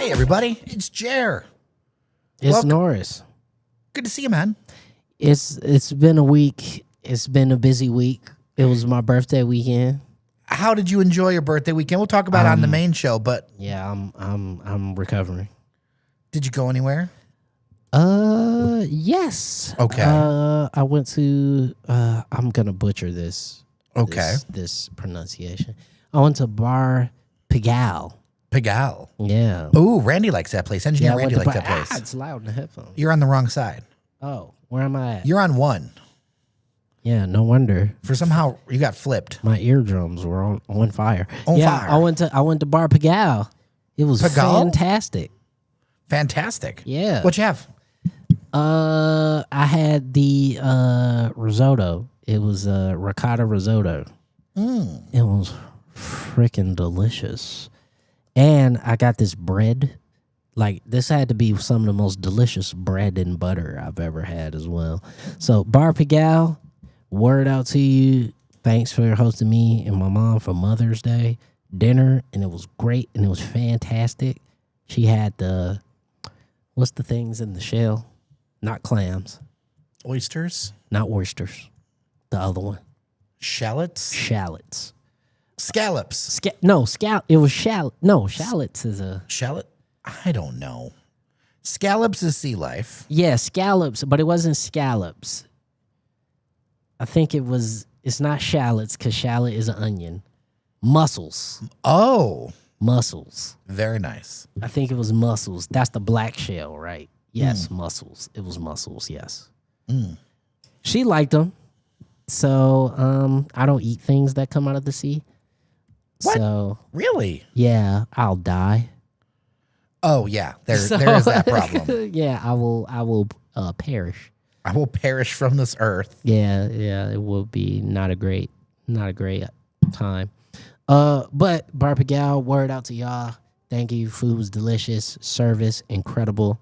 Everybody, it's Jer. It's Norris. Good to see you, man. It's been a week. It's been a busy week. It was my birthday weekend. How did you enjoy your birthday weekend? We'll talk about it on the main show, but yeah, I'm recovering. Did you go anywhere? Yes. Okay. I went to I'm gonna butcher this. Okay. This pronunciation. I went to Bar Pigalle. Pigalle. Yeah. Ooh, Randy likes that place. Engineer Randy likes that place. It's loud in the headphones. You're on the wrong side. Oh, where am I at? You're on one. Yeah, no wonder. For somehow you got flipped. My eardrums were on fire. On yeah, fire. I went to Bar Pigalle. It was fantastic. Fantastic. Yeah. What'd you have? I had the risotto. It was ricotta risotto. It was freaking delicious. And I got this bread. Like, this had to be some of the most delicious bread and butter I've ever had as well. So, Bar Pigalle, word out to you. Thanks for hosting me and my mom for Mother's Day dinner. And it was great and it was fantastic. She had what's the things in the shell? Not clams. Oysters? Not oysters. The other one. Shallots? Shallots. Scallops. It was shallot. No, shallots is a... Shallot? I don't know. Scallops is sea life. Yeah, scallops, but it wasn't scallops. I think it's not shallots because shallot is an onion. Mussels. Oh. Mussels. Very nice. I think it was mussels. That's the black shell, right? Yes, mussels. It was mussels, yes. She liked them. So I don't eat things that come out of the sea. What? So really? Yeah, I'll die. Oh yeah, there is that problem. Yeah, I will perish. I will perish from this earth. Yeah, it will be not a great time. But Bar Pigalle, word out to y'all. Thank you. Food was delicious. Service incredible.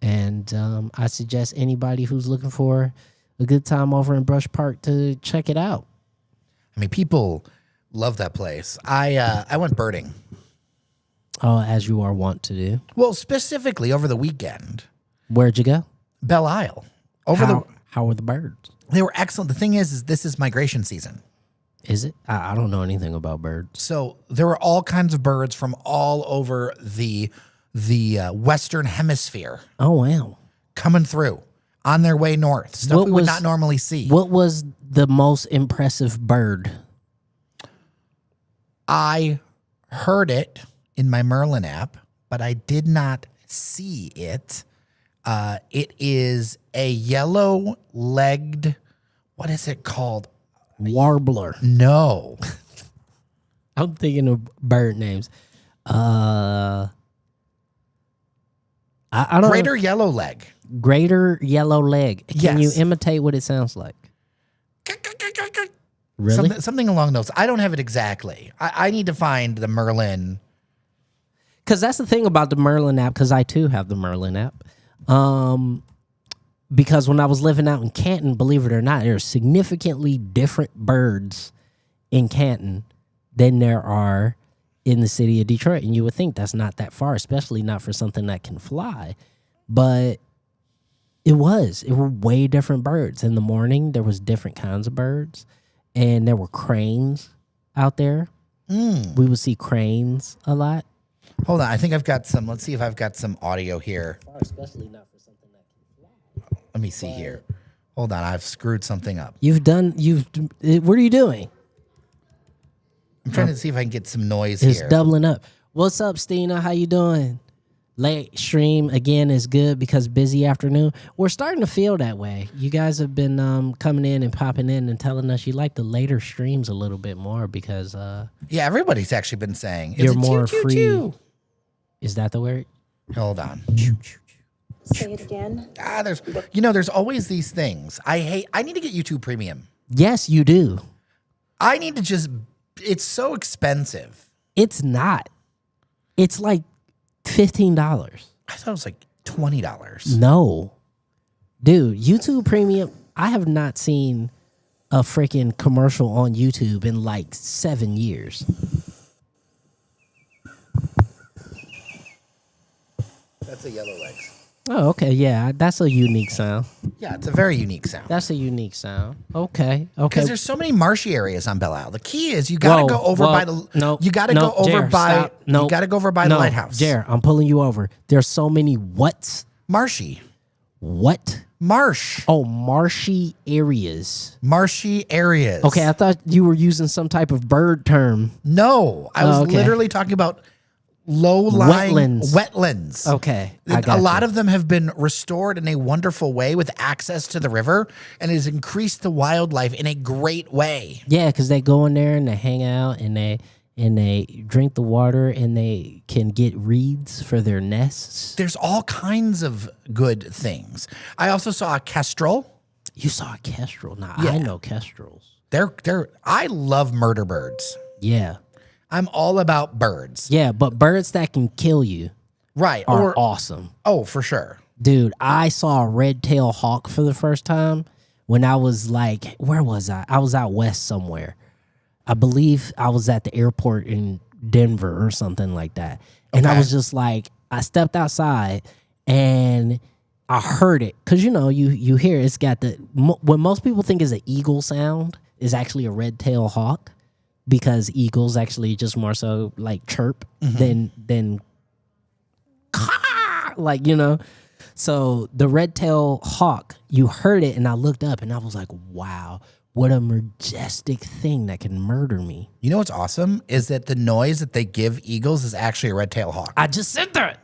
And I suggest anybody who's looking for a good time over in Brush Park to check it out. I mean, people love that place. I went birding. Oh, as you are wont to do. Well, specifically over the weekend. Where'd you go? Belle Isle. How were the birds? They were excellent. The thing is this is migration season. Is it? I don't know anything about birds. So there were all kinds of birds from all over the Western Hemisphere. Oh, wow. Coming through on their way north. Stuff we would not normally see. What was the most impressive bird? I heard it in my Merlin app, but I did not see it. It is a yellow-legged, what is it called? Warbler. No. I'm thinking of bird names. I don't know. Greater yellow leg. Greater yellow leg. Can you Yes. imitate what it sounds like? Really? Something along those. I don't have it exactly. I need to find the Merlin. Because that's the thing about the Merlin app, because I too have the Merlin app. Because when I was living out in Canton, believe it or not, there are significantly different birds in Canton than there are in the city of Detroit. And you would think that's not that far, especially not for something that can fly. But it were way different birds. In the morning, there was different kinds of birds. And there were cranes out there. We would see cranes a lot. Hold on. I think I've got some. Let's see if I've got some audio here. Especially not for something that can fly. Let me see here. Hold on. I've screwed something up. What are you doing? I'm trying to see if I can get some noise It's here. doubling up. What's up, Stina? How you doing? Late stream again is good because busy afternoon. We're starting to feel that way. You guys have been coming in and popping in and telling us you like the later streams a little bit more because Yeah, everybody's actually been saying you're it's more choo, choo, free. choo. Is that the word? Hold on. Say it again. There's always these things. I need to get YouTube Premium. Yes, you do. I need to it's so expensive. It's not. It's like $15. I thought it was like $20. No. Dude, YouTube Premium, I have not seen a freaking commercial on YouTube in like 7 years. That's a yellow legs. Oh, okay. Yeah, that's a unique sound. Yeah, it's a very unique sound. That's a unique sound. Okay. Because Okay. there's so many marshy areas on Belle Isle. The key is you gotta go over by the you gotta go over by the lighthouse. Jer, I'm pulling you over. There's so many what's Marshy. what? Marsh. Oh, marshy areas. Marshy areas. Okay, I thought you were using some type of bird term. No, I was okay. literally talking about low-lying Wetlands. wetlands. Okay, I A got lot you. of them have been restored in a wonderful way with access to the river, and it has increased the wildlife in a great way. Yeah, because they go in there and they hang out and they drink the water and they can get reeds for their nests. There's all kinds of good things. I also saw a kestrel. You saw a kestrel. Now Yeah. I know kestrels. I love murder birds. Yeah. I'm all about birds. Yeah, but birds that can kill you Right. are awesome. Oh, for sure. Dude, I saw a red-tailed hawk for the first time when I was like, where was I? I was out west somewhere. I believe I was at the airport in Denver or something like that. And I Okay. was just like, I stepped outside and I heard it. Because, you hear it's got what most people think is an eagle sound is actually a red-tailed hawk. Because eagles actually just more so like chirp than like, So the red-tailed hawk, you heard it and I looked up and I was like, wow, what a majestic thing that can murder me. You know what's awesome is that the noise that they give eagles is actually a red-tailed hawk. I just said that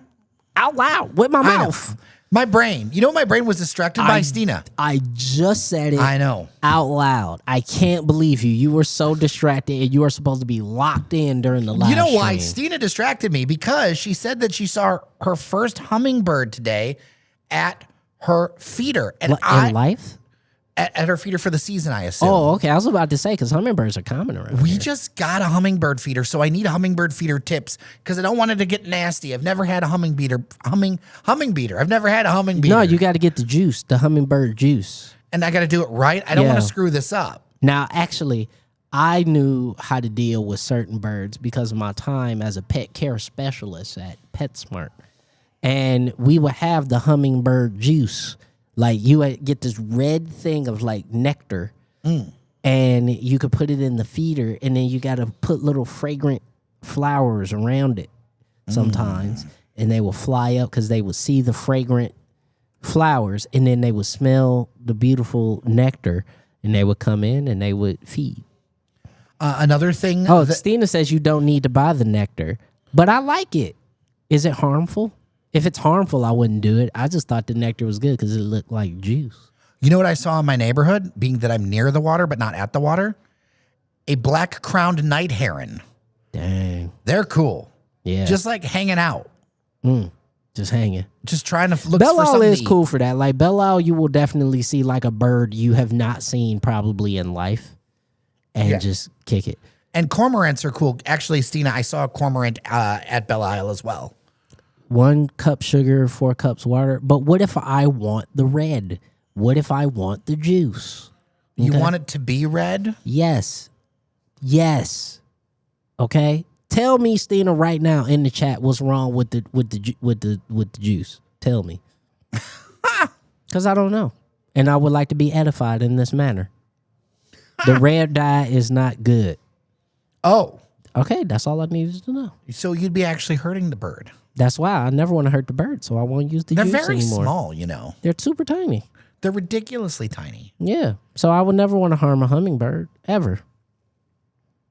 out loud with my I know. mouth. My brain. You know, my brain was distracted by Stina. I just said it I know. out loud. I can't believe you. You were so distracted and you were supposed to be locked in during the live You know why stream. Stina distracted me? Because she said that she saw her first hummingbird today at her feeder, and In life? at her feeder for the season, I assume. Oh, okay. I was about to say, because hummingbirds are common around We here. just got a hummingbird feeder, so I need hummingbird feeder tips because I don't want it to get nasty. I've never had a humming beater. I've never had a humming beater. No, you got to get the juice, the hummingbird juice. and I got to do it right. I don't want Yeah. to screw this up. Now, actually, I knew how to deal with certain birds because of my time as a pet care specialist at PetSmart. And we would have the hummingbird juice. Like, you would get this red thing of, like, nectar. And you could put it in the feeder, and then you got to put little fragrant flowers around it sometimes. And they will fly up because they would see the fragrant flowers, and then they would smell the beautiful nectar, and they would come in and they would feed. Another thing. Oh, that- Stina says you don't need to buy the nectar, but I like it. Is it harmful? If it's harmful, I wouldn't do it. I just thought the nectar was good because it looked like juice. you know what I saw in my neighborhood, being that I'm near the water but not at the water? A black-crowned night heron. Dang. They're cool. Yeah. Just like hanging out. Just hanging. Just trying to look for Belle Isle something is to eat. cool for that. Like Belle Isle, you will definitely see like a bird you have not seen probably in life and Yeah. just kick it. And cormorants are cool. Actually, Stina, I saw a cormorant at Belle Isle as well. 1 cup sugar, 4 cups water. But what if I want the red? What if I want the juice? You Okay. want it to be red? Yes. Yes. Okay. Tell me, Stina, right now in the chat, what's wrong with the juice? Tell me, because I don't know, and I would like to be edified in this manner. The red dye is not good. Oh, Okay, that's all I needed to know. so you'd be actually hurting the bird. That's why I never want to hurt the bird, so I won't use the They're juice very anymore. small, you know. They're super tiny. They're ridiculously tiny. Yeah, so I would never want to harm a hummingbird ever.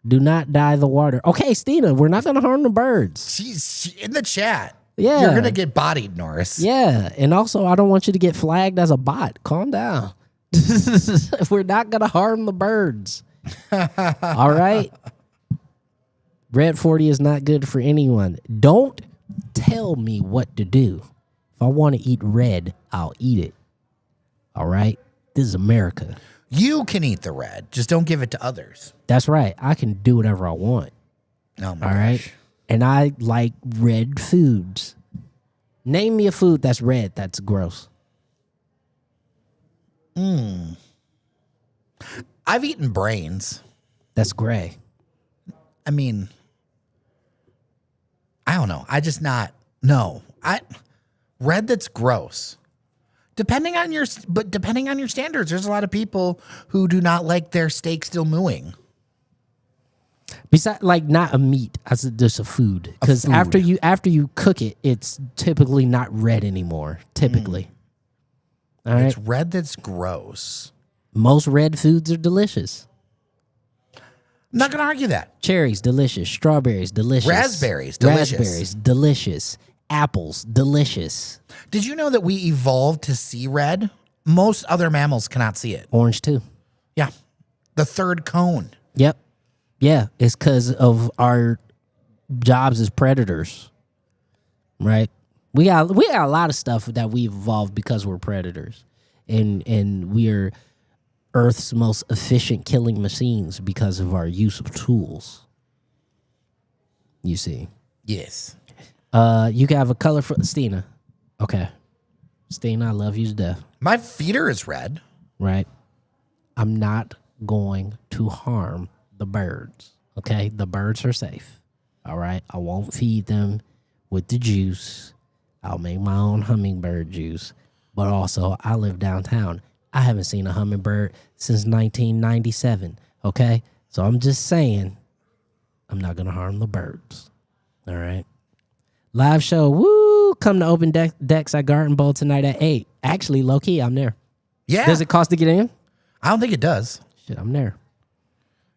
Do not dye the water. Okay, Stina, we're not going to harm the birds. She's in the chat. Yeah. You're going to get bodied, Norris. Yeah, and also I don't want you to get flagged as a bot. Calm down. We're not going to harm the birds. All right? Red 40 is not good for anyone. Don't tell me what to do. If I want to eat red, I'll eat it. All right? This is America. You can eat the red. Just don't give it to others. That's right. I can do whatever I want. Oh, my All right? gosh. And I like red foods. Name me a food that's red that's gross. I've eaten brains. That's gray. I mean, I don't know. No. Red that's gross. Depending on your standards, there's a lot of people who do not like their steak still mooing. Besides, like not a meat, I said just a food. Because food. after you cook it, it's typically not red anymore. Typically, all right. It's red that's gross. Most red foods are delicious. I'm not going to argue that. Cherries, delicious. Strawberries, delicious. Raspberries, delicious. Raspberries, delicious. Apples, delicious. Did you know that we evolved to see red? Most other mammals cannot see it. Orange too. Yeah. The third cone. Yep. Yeah, it's because of our jobs as predators, right? We got a lot of stuff that we've evolved because we're predators, and we're Earth's most efficient killing machines because of our use of tools. You see, Yes. you can have a color for Stina. Okay, Stina, I love you to death. My feeder is red. Right? I'm not going to harm the birds. Okay? The birds are safe. All right? I won't feed them with the juice. I'll make my own hummingbird juice. But also, I live downtown. I haven't seen a hummingbird since 1997. Okay? So I'm just saying, I'm not going to harm the birds. All right? Live show. Woo! Come to Open Decks at Garden Bowl tonight at 8. Actually, low key, I'm there. Yeah. Does it cost to get in? I don't think it does. Shit, I'm there.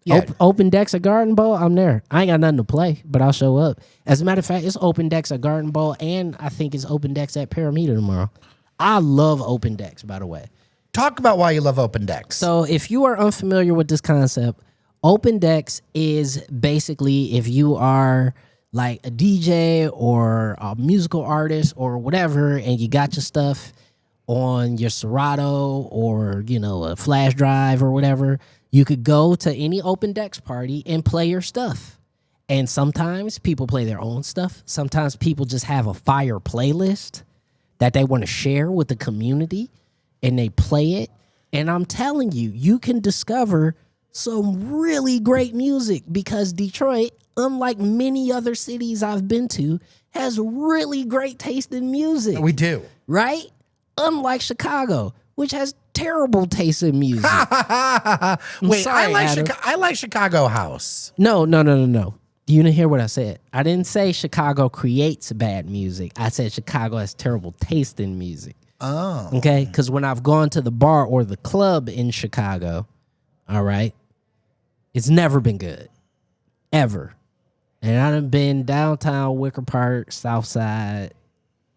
Yeah. Open Decks at Garden Bowl, I'm there. I ain't got nothing to play, but I'll show up. As a matter of fact, it's Open Decks at Garden Bowl, and I think it's Open Decks at Paramita tomorrow. I love Open Decks, by the way. Talk about why you love open decks. So if you are unfamiliar with this concept, Open Decks is basically if you are like a DJ or a musical artist or whatever, and you got your stuff on your Serato or, you know, a flash drive or whatever, you could go to any Open Decks party and play your stuff. And sometimes people play their own stuff. Sometimes people just have a fire playlist that they want to share with the community and they play it. And I'm telling you, you can discover some really great music because Detroit, unlike many other cities I've been to, has really great taste in music. We do. Right? Unlike Chicago, which has terrible taste in music. Wait, sorry, Adam. I like Chicago House. No. You didn't hear what I said. I didn't say Chicago creates bad music. I said Chicago has terrible taste in music. Oh. Okay? Because when I've gone to the bar or the club in Chicago, all right, It's never been good. Ever. And I done been downtown, Wicker Park, South Side,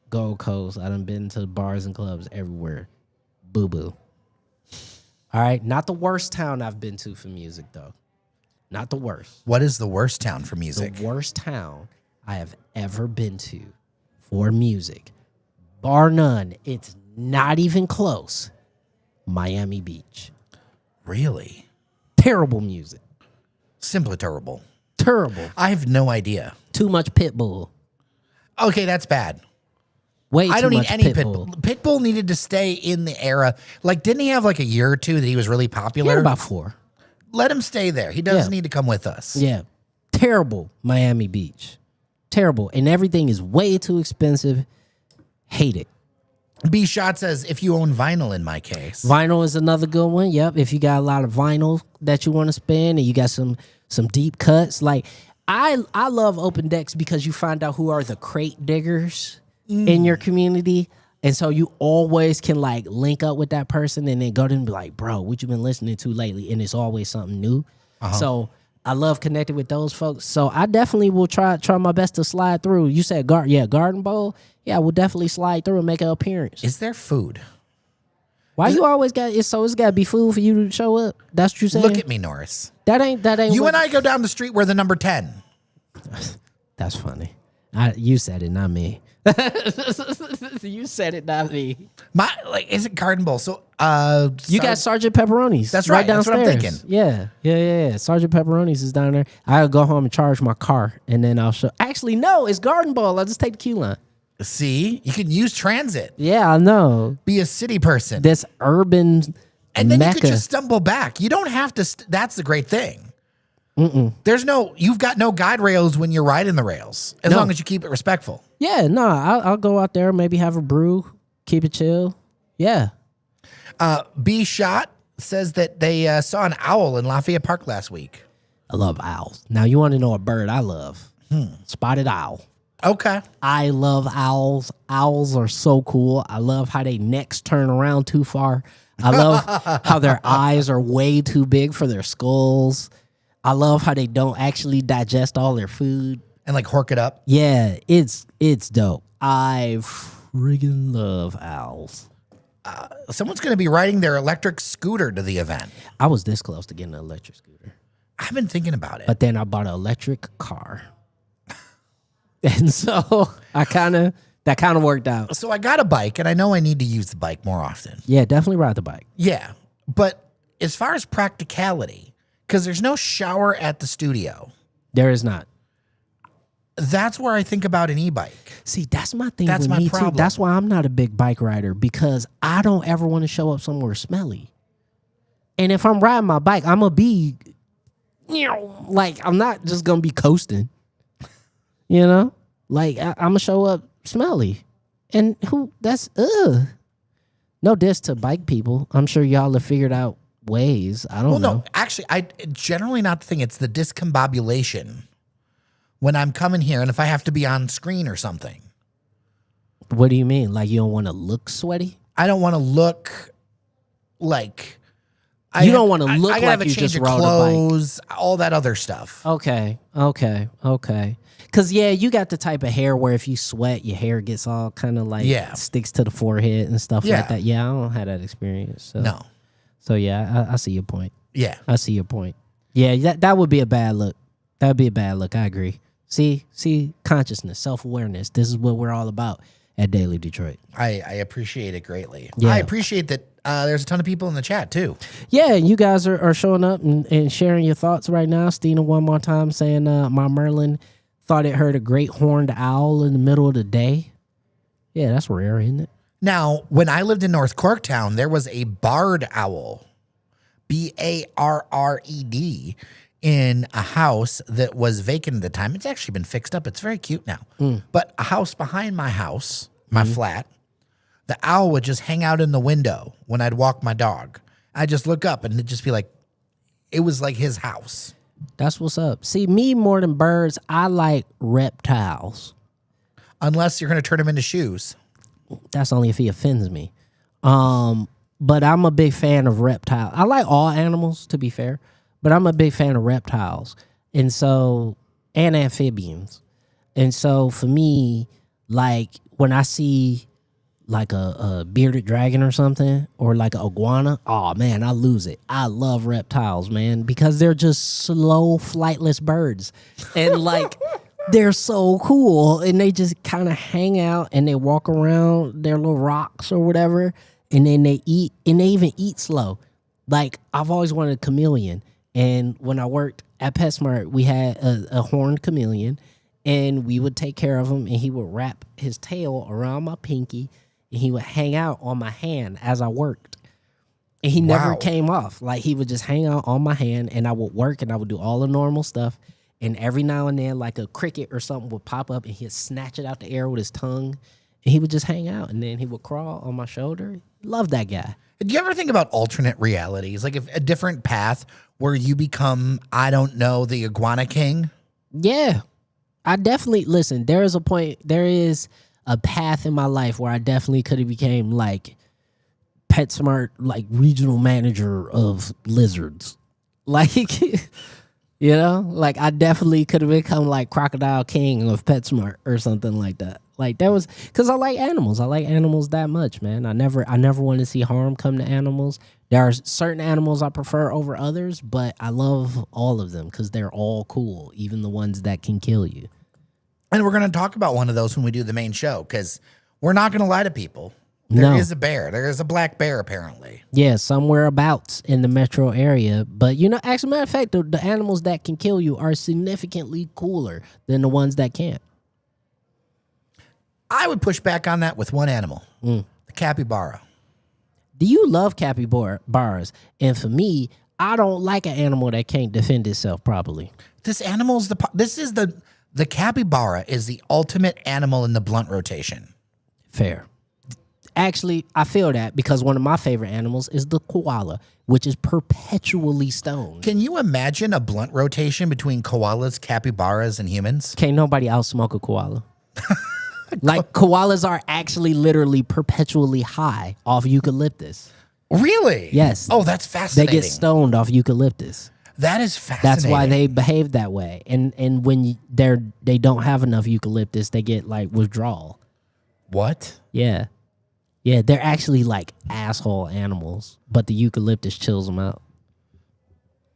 Gold Coast. I done been to bars and clubs everywhere. Boo-boo. All right? Not the worst town I've been to for music, though. Not the worst. What is the worst town for music? The worst town I have ever been to for music, bar none, it's not even close, Miami Beach. Really? Terrible music. Simply terrible. Terrible. I have no idea. Too much Pitbull. Okay, that's bad. Way too I don't need much any Pitbull. Pitbull needed to stay in the era. Like, didn't he have like a year or two that he was really He popular? had about 4. Let him stay there. He doesn't Yeah. need to come with us. Yeah. Terrible Miami Beach. Terrible. And everything is way too expensive. Hate it. B Shot says, if you own vinyl in my case. Vinyl is another good one. Yep. If you got a lot of vinyl that you want to spend and you got some deep cuts. Like I love open decks because you find out who are the crate diggers in your community. And so you always can like link up with that person and then go to them and be like, bro, what you been listening to lately? And it's always something new. So I love connecting with those folks. So I definitely will try my best to slide through. You said Garden Bowl? Yeah, we'll definitely slide through and make an appearance. Is there food? Why you always got it's got to be food for you to show up? That's what you saying? Look at me, Norris. That ain't You what- and I go down the street. We're the number 10. That's funny. You said it, not me. You said it, not me. Is it Garden Bowl? So You got Sergeant Pepperoni's. That's right. That's what I'm downstairs. thinking. Yeah. Sergeant Pepperoni's is down there. I'll go home and charge my car, and then I'll show. Actually, no, it's Garden Bowl. I'll just take the queue line. See, you can use transit. Yeah, I know. Be a city person. This urban And then mecca. you could just stumble back. You don't have to. That's the great thing. You've got no guide rails when you're riding the rails, as No. long as you keep it respectful. Yeah, no, I'll go out there, maybe have a brew, keep it chill. Yeah. B Shot says that they saw an owl in Lafayette Park last week. I love owls. Now, you want to know a bird I love? Spotted owl. Okay. I love owls. Owls are so cool. I love how they necks turn around too far. I love how their eyes are way too big for their skulls. I love how they don't actually digest all their food. And like hork it up. Yeah, it's dope. I friggin' love owls. Someone's going to be riding their electric scooter to the event. I was this close to getting an electric scooter, I've been thinking about it. but then I bought an electric car. And so that kind of worked out. So I got a bike, and I know I need to use the bike more often. Yeah, definitely ride the bike. Yeah. But as far as practicality, because there's no shower at the studio, There is not. that's where I think about an e-bike. See, that's my thing. That's with my me problem. Too. That's why I'm not a big bike rider, because I don't ever want to show up somewhere smelly. And if I'm riding my bike, I'm gonna be, like, I'm not just gonna be coasting. You know, like I'm gonna show up smelly, and that's no diss to bike people. I'm sure y'all have figured out ways. I don't know. No, actually, I generally not the thing. It's the discombobulation when I'm coming here, and if I have to be on screen or something. What do you mean? Like you don't want to look sweaty? I don't want to look like You don't wanna look I gotta like have a you change just of rode a bike. clothes, all that other stuff. Okay. Cause yeah, you got the type of hair where if you sweat, your hair gets all kind of like sticks to the forehead and stuff Yeah. like that. Yeah, I don't have that experience. So. No. So yeah, I see your point. Yeah. I see your point. Yeah, that would be a bad look. That would be a bad look. I agree. See, consciousness, self-awareness. This is what we're all about at Daily Detroit. I appreciate it greatly. Yeah. I appreciate that there's a ton of people in the chat too. Yeah, you guys are showing up and sharing your thoughts right now. Stina one more time saying my Merlin thought it heard a great horned owl in the middle of the day. Yeah, that's rare, isn't it? Now, when I lived in North Corktown, there was a barred owl, Barred, in a house that was vacant at the time. It's actually been fixed up. It's very cute now. But a house behind my house, my flat, the owl would just hang out in the window when I'd walk my dog. I'd just look up and it'd just be like, it was like his house. That's what's up. See, me more than birds, I like reptiles. Unless you're going to turn him into shoes. That's only if he offends me. But I'm a big fan of reptiles. I like all animals, to be fair. but I'm a big fan of reptiles, and amphibians. And so for me, like when I see like a bearded dragon or something, or like an iguana, oh man, I lose it. I love reptiles, man, because they're just slow, flightless birds, and like they're so cool, and they just kind of hang out and they walk around their little rocks or whatever, and then they eat, and they even eat slow. Like I've always wanted a chameleon, and when I worked at PetSmart, we had a horned chameleon. And we would take care of him, and he would wrap his tail around my pinky, and he would hang out on my hand as I worked. And he never came off. Like, he would just hang out on my hand, and I would work, and I would do all the normal stuff. And every now and then, like a cricket or something would pop up, and he'd snatch it out the air with his tongue, and he would just hang out. And then he would crawl on my shoulder. Love that guy. Do you ever think about alternate realities? Like if a different path where you become, I don't know, the iguana king? Yeah. I definitely listen. There is a path in my life where I definitely could have became like PetSmart, like regional manager of lizards, like like I definitely could have become like Crocodile King of PetSmart or something like that. Like that was because I like animals. I like animals that much, man. I never want to see harm come to animals. There are certain animals I prefer over others, but I love all of them because they're all cool, even the ones that can kill you. And we're going to talk about one of those when we do the main show, because we're not going to lie to people. There is a bear. There is a black bear, apparently. Yeah, somewhere abouts in the metro area. But, as a matter of fact, the animals that can kill you are significantly cooler than the ones that can't. I would push back on that with one animal, the capybara. Do you love capybaras? And for me, I don't like an animal that can't defend itself properly. The capybara is the ultimate animal in the blunt rotation. Fair. Actually, I feel that because one of my favorite animals is the koala, which is perpetually stoned. Can you imagine a blunt rotation between koalas, capybaras, and humans? Can't nobody outsmoke a koala. Like, koalas are actually literally perpetually high off eucalyptus. Really? Yes. Oh, that's fascinating. They get stoned off eucalyptus. That is fascinating. That's why they behave that way. And when they don't have enough eucalyptus, they get like withdrawal. What? Yeah. Yeah, they're actually like asshole animals, but the eucalyptus chills them out.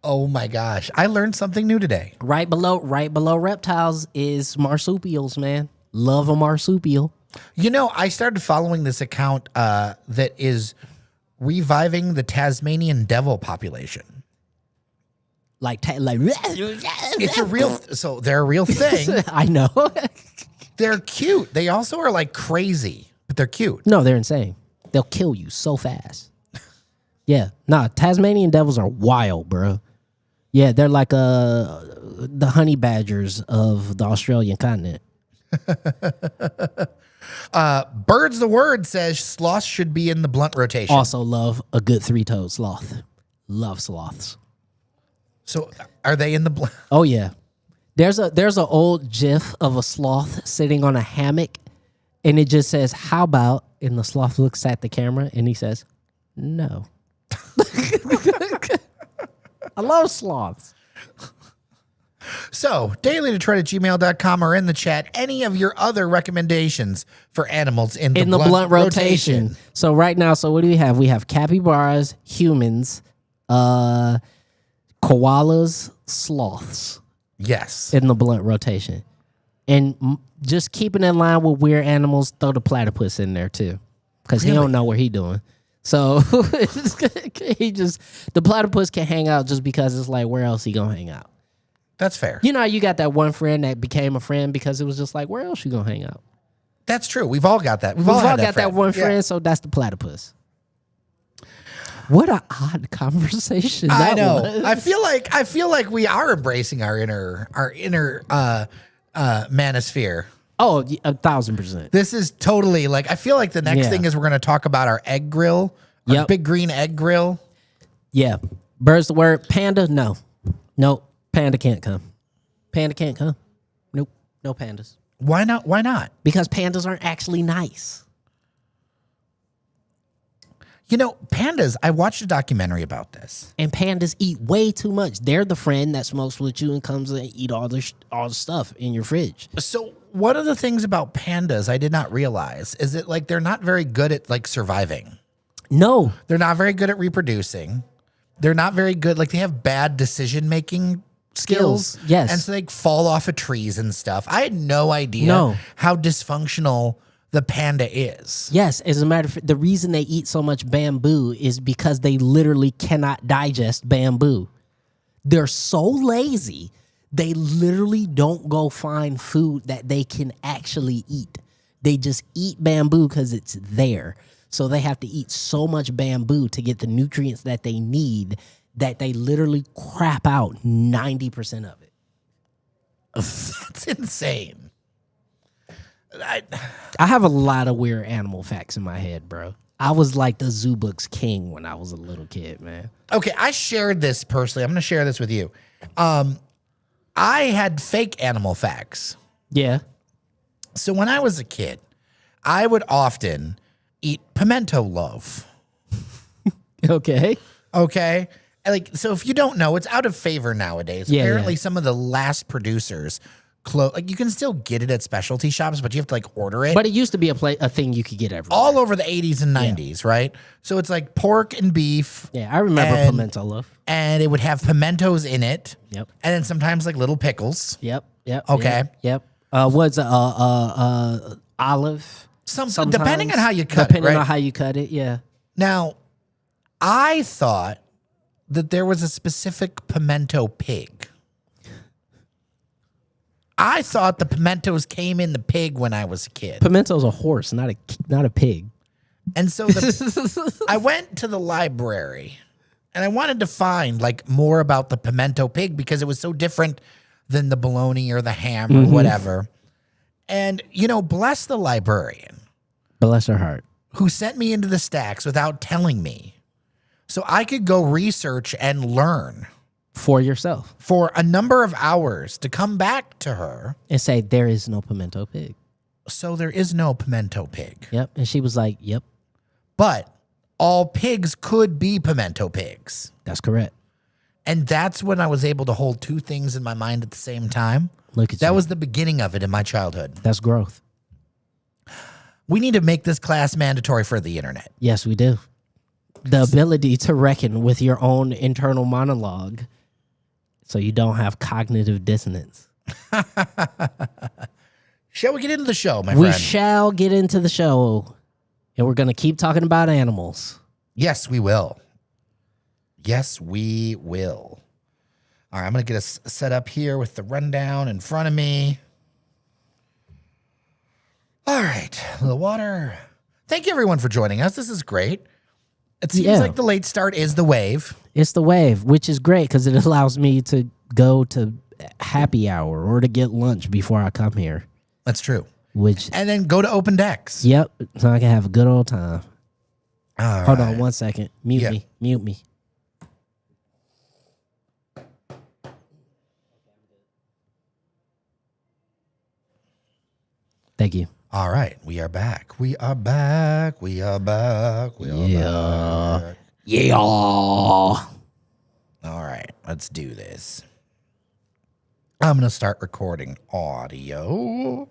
Oh my gosh. I learned something new today. Right below reptiles is marsupials, man. Love a marsupial. I started following this account that is reviving the Tasmanian devil population. It's a real, so they're a real thing. I know. They're cute. They also are like crazy, but they're cute. No, they're insane. They'll kill you so fast. Yeah. Nah, Tasmanian devils are wild, bro. Yeah, they're like the honey badgers of the Australian continent. Birds the Word says sloths should be in the blunt rotation. Also love a good three-toed sloth. Love sloths. So are they in the blunt? Oh yeah. There's an old GIF of a sloth sitting on a hammock, and it just says, "How about?" And the sloth looks at the camera and he says, "No." I love sloths. So, dailydetroit@gmail.com or in the chat any of your other recommendations for animals in the blunt rotation. So right now, what do we have? We have capybaras, humans, koalas, sloths. Yes. In the blunt rotation. And just keeping in line with weird animals, throw the platypus in there too. Because he don't know what he doing. So the platypus can hang out just because it's like, where else he gonna hang out? That's fair. You got that one friend that became a friend because it was just like, where else you gonna hang out? That's true. We've all got that. We've all got that one friend, so that's the platypus. What an odd conversation that I know. was. I feel like we are embracing our inner manosphere. Oh, 1,000%. This is totally like, I feel like the next thing is we're going to talk about our egg grill, our big green egg grill. Yeah. Bird's the word. Panda, no. Nope. Panda can't come. Panda can't come. Nope. No pandas. Why not? Why not? Because pandas aren't actually nice. You know, pandas, I watched a documentary about this. And pandas eat way too much. They're the friend that smokes with you and comes and eat all the stuff in your fridge. So one of the things about pandas I did not realize is that like they're not very good at like surviving. No. They're not very good at reproducing. They're not very good. Like they have bad decision making skills. Yes. And so they fall off of trees and stuff. I had no idea how dysfunctional the panda is. Yes, as a matter of fact, the reason they eat so much bamboo is because they literally cannot digest bamboo. They're so lazy, they literally don't go find food that they can actually eat. They just eat bamboo because it's there. So they have to eat so much bamboo to get the nutrients that they need that they literally crap out 90% of it. That's insane. I have a lot of weird animal facts in my head, bro. I was like the zoo books king when I was a little kid, man. Okay, I shared this personally. I'm going to share this with you. I had fake animal facts. Yeah. So when I was a kid, I would often eat pimento loaf. Okay. Okay. Like, so if you don't know, it's out of favor nowadays. Yeah, Apparently, yeah. some of the last producers like you can still get it at specialty shops, but you have to like order it. But it used to be a thing you could get everywhere. All over the 80s and 90s, right? So it's like pork and beef. Yeah, I remember and- pimento loaf. And it would have pimentos in it. Yep. And then sometimes like little pickles. Yep. Okay. Yep. What's olive? Sometimes, depending on how you cut it, Depending right? on how you cut it, yeah. Now, I thought that there was a specific pimento pig. I thought the pimentos came in the pig when I was a kid. Pimento's a horse, not a pig. And so I went to the library and I wanted to find like more about the pimento pig because it was so different than the bologna or the ham or whatever. And, you know, bless the librarian Bless her heart. who sent me into the stacks without telling me so I could go research and learn For yourself. for a number of hours to come back to her. And say, there is no pimento pig. So there is no pimento pig, Yep. And she was like, yep, but all pigs could be pimento pigs. that's correct. And that's when I was able to hold two things in my mind at the same time. Look at That you. was the beginning of it in my childhood. That's growth. We need to make this class mandatory for the internet. Yes, we do. The ability to reckon with your own internal monologue so you don't have cognitive dissonance. Shall we get into the show, my We friend? shall get into the show, and we're going to keep talking about animals. Yes, we will. Yes, we will. All right, I'm going to get us set up here with the rundown in front of me. All right, the water. Thank you, everyone, for joining us. This is great. It seems Yeah. like the late start is the wave. It's the wave, which is great because it allows me to go to happy hour or to get lunch before I come here, That's true. which, And then go to open decks. yep, so I can have a good old time. All Hold right. on 1 second. Mute Yeah. me. Mute me. Thank you. All right, we are back. We are back. We are back. We are back. Yeah. All right, let's do this. I'm going to start recording audio.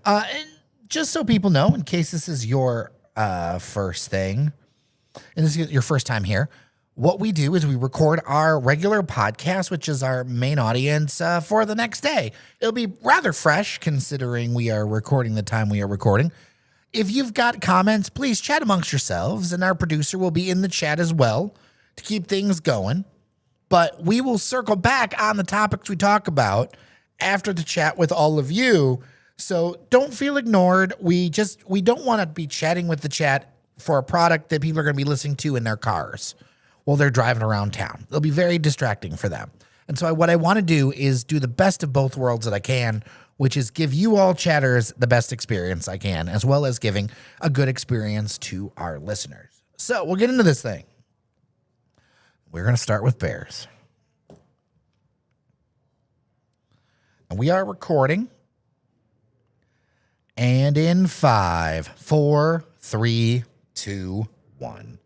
And just so people know, in case this is your first thing, and this is your first time here, what we do is we record our regular podcast, which is our main audience, for the next day. It'll be rather fresh considering we are recording the time we are recording. If you've got comments, please chat amongst yourselves, and our producer will be in the chat as well to keep things going. But we will circle back on the topics we talk about after the chat with all of you. So don't feel ignored. We don't want to be chatting with the chat for a product that people are going to be listening to in their cars while they're driving around town. It'll be very distracting for them. And so what I want to do is do the best of both worlds that I can, which is give you all chatters the best experience I can, as well as giving a good experience to our listeners. So we'll get into this thing. We're going to start with bears. And we are recording. And in 5, 4, 3, 2, 1.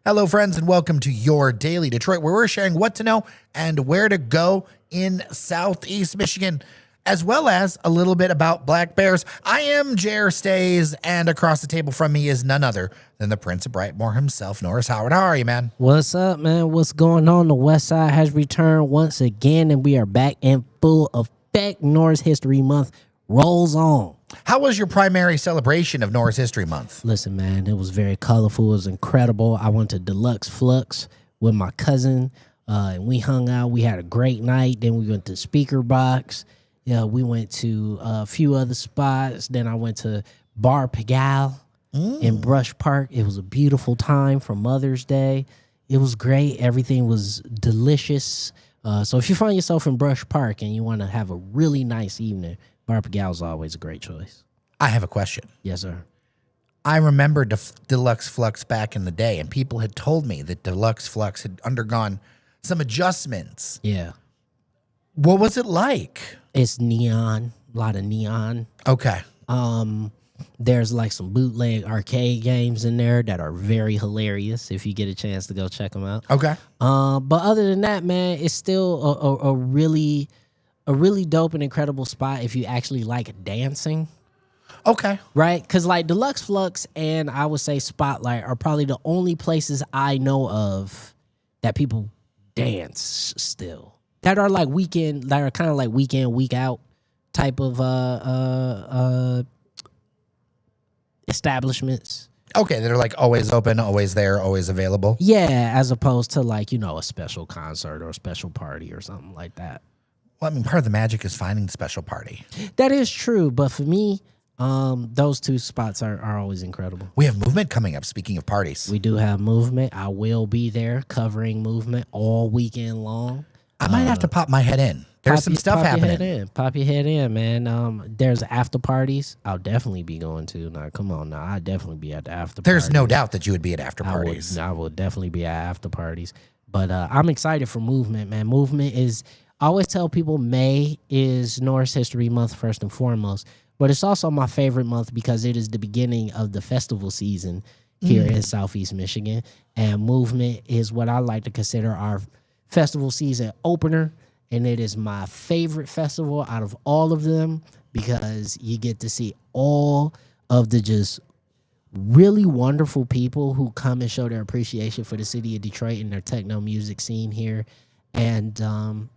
Hello, friends, and welcome to your Daily Detroit, where we're sharing what to know and where to go in Southeast Michigan, as well as a little bit about black bears. I am Jer Stays, and across the table from me is none other than the Prince of Brightmoor himself, Norris Howard. How are you, man? What's up, man? What's going on? The West Side has returned once again, and we are back in full effect. Norris History Month rolls on. How was your primary celebration of Norris History Month? Listen, man, it was very colorful. It was incredible. I went to Deluxe Flux with my cousin, and we hung out. We had a great night. Then we went to Speaker Box. Yeah, we went to a few other spots. Then I went to Bar Pagal in Brush Park. It was a beautiful time for Mother's Day. It was great. Everything was delicious. So if you find yourself in Brush Park and you want to have a really nice evening, Bar Pagal is always a great choice. I have a question. Yes, sir. I remember Deluxe Flux back in the day, and people had told me that Deluxe Flux had undergone some adjustments. Yeah. What was it like? It's neon, a lot of neon. Okay. There's like some bootleg arcade games in there that are very hilarious if you get a chance to go check them out. Okay. But other than that, man, it's still a really dope and incredible spot if you actually like dancing. Okay. Right? Because like Deluxe Flux and I would say Spotlight are probably the only places I know of that people dance still. That are like kind of like weekend, week out type of establishments. Okay, they're like always open, always there, always available. Yeah, as opposed to like, a special concert or a special party or something like that. Well, I mean, part of the magic is finding the special party. That is true, but for me, those two spots are always incredible. We have movement coming up, speaking of parties. We do have movement. I will be there covering movement all weekend long. I might have to pop my head in. There's some stuff happening. Pop your head in, man. There's after parties. I'll definitely be going to. Now, come on now. I'd definitely be at the after parties. There's no doubt that you would be at after parties. I will definitely be at after parties. But I'm excited for movement, man. Movement is, I always tell people May is Norris History Month first and foremost. But it's also my favorite month because it is the beginning of the festival season here in Southeast Michigan. And movement is what I like to consider our festival season opener. And it is my favorite festival out of all of them because you get to see all of the just really wonderful people who come and show their appreciation for the city of Detroit and their techno music scene here. And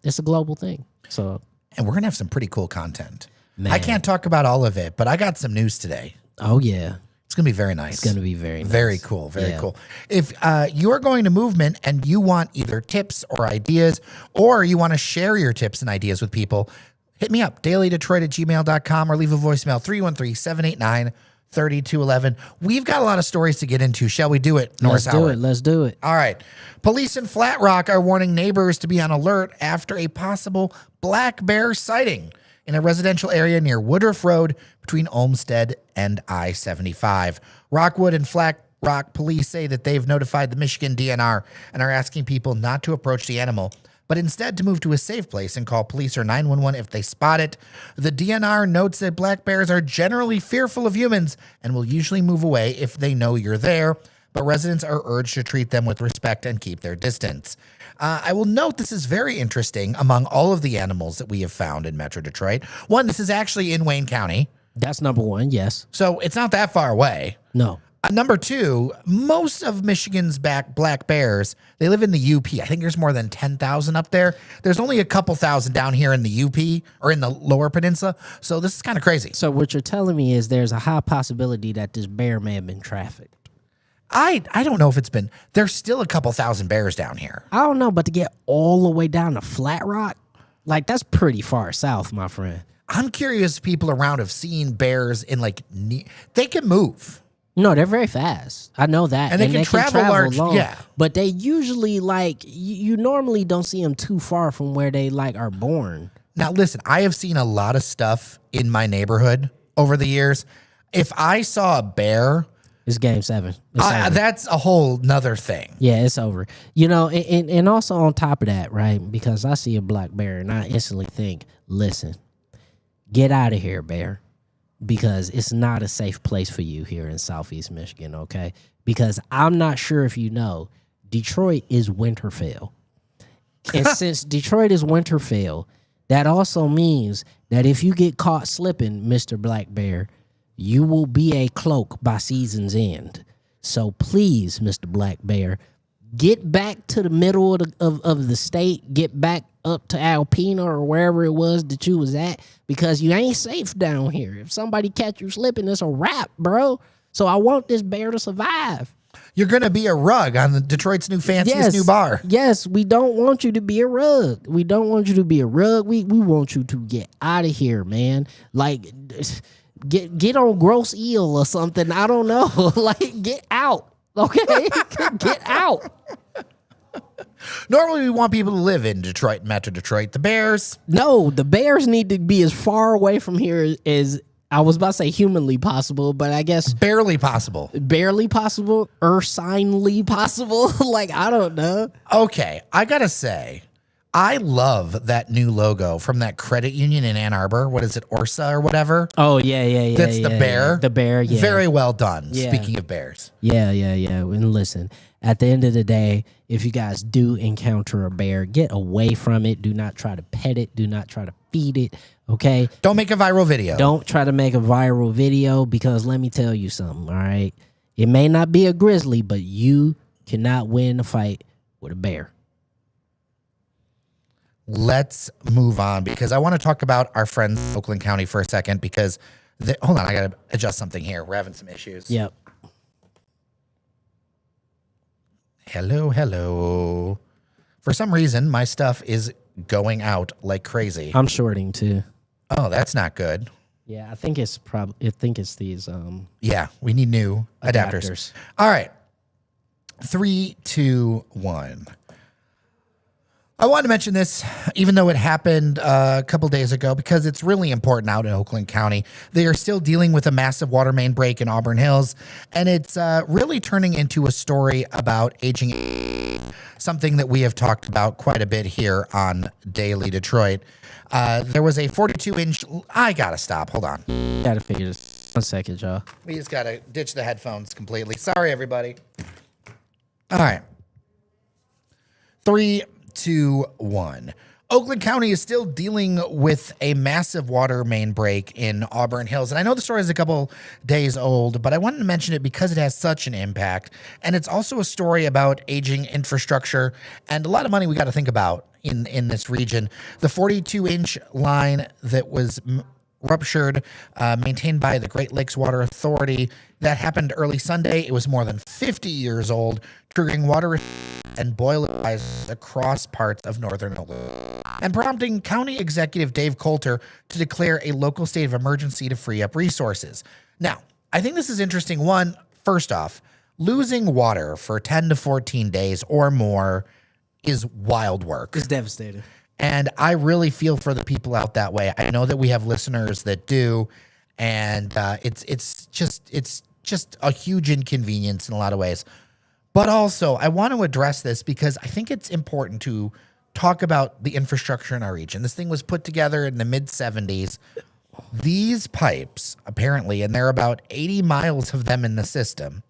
it's a global thing. So, and we're going to have some pretty cool content. Man. I can't talk about all of it, but I got some news today. Oh, yeah. It's going to be very nice. It's going to be very nice. Very cool. Very cool. If you are going to movement and you want either tips or ideas, or you want to share your tips and ideas with people, hit me up, dailydetroit@gmail.com, or leave a voicemail, 313-789-3211. We've got a lot of stories to get into. Shall we do it, Norris Howard? Let's do it. All right. Police in Flat Rock are warning neighbors to be on alert after a possible black bear sighting in a residential area near Woodruff Road between Olmsted and I-75. Rockwood and Flat Rock police say that they've notified the Michigan DNR and are asking people not to approach the animal, but instead to move to a safe place and call police or 911 if they spot it. The DNR notes that black bears are generally fearful of humans and will usually move away if they know you're there, but residents are urged to treat them with respect and keep their distance. I will note this is very interesting among all of the animals that we have found in Metro Detroit. One, this is actually in Wayne County. That's number one, yes. So it's not that far away. No. Number two, most of Michigan's black bears, they live in the UP. I think there's more than 10,000 up there. There's only a couple thousand down here in the UP or in the Lower Peninsula. So this is kind of crazy. So what you're telling me is there's a high possibility that this bear may have been trafficked. I don't know if it's been, there's still a couple thousand bears down here. I don't know, but to get all the way down to Flat Rock, like that's pretty far south, my friend. I'm curious if people around have seen bears in they can move. No, they're very fast. I know that. And they can travel large, long, yeah. But they usually you normally don't see them too far from where they are born. Now listen, I have seen a lot of stuff in my neighborhood over the years. If I saw a bear, it's game 7. It's over. That's a whole nother thing. Yeah, it's over. And also on top of that, right? Because I see a black bear and I instantly think, listen, get out of here, bear. Because it's not a safe place for you here in Southeast Michigan, okay? Because I'm not sure if you know, Detroit is Winterfell. And since Detroit is Winterfell, that also means that if you get caught slipping, Mr. Black Bear, you will be a cloak by season's end. So please, Mr. Black Bear, get back to the middle of the state. Get back up to Alpena or wherever it was that you was at, because you ain't safe down here. If somebody catch you slipping, it's a wrap, bro. So I want this bear to survive. You're going to be a rug on the Detroit's new fanciest new bar. Yes, we don't want you to be a rug. We don't want you to be a rug. We want you to get out of here, man. Like, get on gross eel or something. I don't know. Like, get out. Okay? Get out. Normally, we want people to live in Detroit, Metro Detroit. The Bears. No, the Bears need to be as far away from here as, I was about to say humanly possible, but I guess Barely possible. barely possible, ursinely possible. Like, I don't know. Okay, I got to say, I love that new logo from that credit union in Ann Arbor. What is it, Orsa or whatever? Oh, yeah. That's the bear. Yeah. The bear, yeah. Very well done, Yeah. speaking of bears. Yeah. And listen, at the end of the day, if you guys do encounter a bear, get away from it. Do not try to pet it. Do not try to feed it. Okay? Don't make a viral video. Don't try to make a viral video, because let me tell you something, all right? It may not be a grizzly, but you cannot win a fight with a bear. Let's move on, because I want to talk about our friends in Oakland County for a second, because hold on, I got to adjust something here. We're having some issues. Yep. Hello. For some reason, my stuff is going out like crazy. I'm shorting too. Oh, that's not good. Yeah, I think it's these Yeah, we need new adapters. All right. 3, 2, 1. I wanted to mention this, even though it happened a couple days ago, because it's really important out in Oakland County. They are still dealing with a massive water main break in Auburn Hills, and it's really turning into a story about aging, something that we have talked about quite a bit here on Daily Detroit. There was a 42-inch... I got to stop. Hold on. Gotta figure this. 1 second, y'all. We just got to ditch the headphones completely. Sorry, everybody. All right. 3, 2, 1. Oakland County is still dealing with a massive water main break in Auburn Hills. And I know the story is a couple days old, but I wanted to mention it because it has such an impact. And it's also a story about aging infrastructure and a lot of money we got to think about in this region. The 42-inch line that was ruptured, maintained by the Great Lakes Water Authority. That happened early Sunday. It was more than 50 years old, triggering water and boiler rise across parts of northern Oakland, and prompting County Executive Dave Coulter to declare a local state of emergency to free up resources. Now, I think this is interesting. One, first off, losing water for 10 to 14 days or more is wild work. It's devastating. And I really feel for the people out that way. I know that we have listeners that do, and it's just a huge inconvenience in a lot of ways. But also, I want to address this because I think it's important to talk about the infrastructure in our region. This thing was put together in the mid-'70s. These pipes, apparently, and there are about 80 miles of them in the system,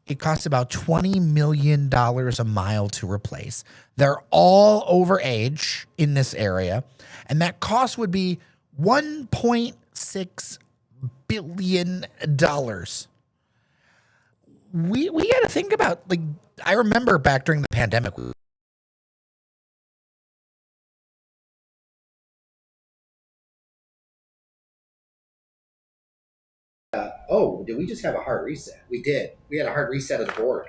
it costs about $20 million a mile to replace. They're all over age in this area, and that cost would be $1.6 billion. We got to think about, like, I remember back during the pandemic. Oh, did we just have a hard reset? We did. We had a hard reset of the board.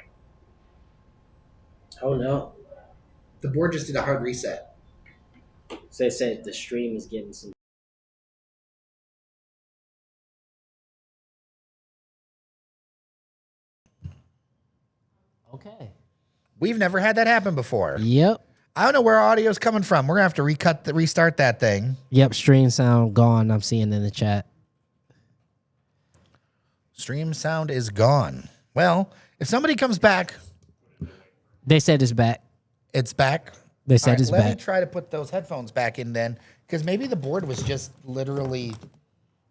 Oh no. The board just did a hard reset. So they said the stream is getting some. Okay. We've never had that happen before. Yep. I don't know where our audio's coming from. We're going to have to restart that thing. Yep. Stream sound gone. I'm seeing in the chat. Stream sound is gone. Well, if somebody comes back, They said it's back. it's back. They said All right, it's let back. me try to put those headphones back in then, because maybe the board was just literally...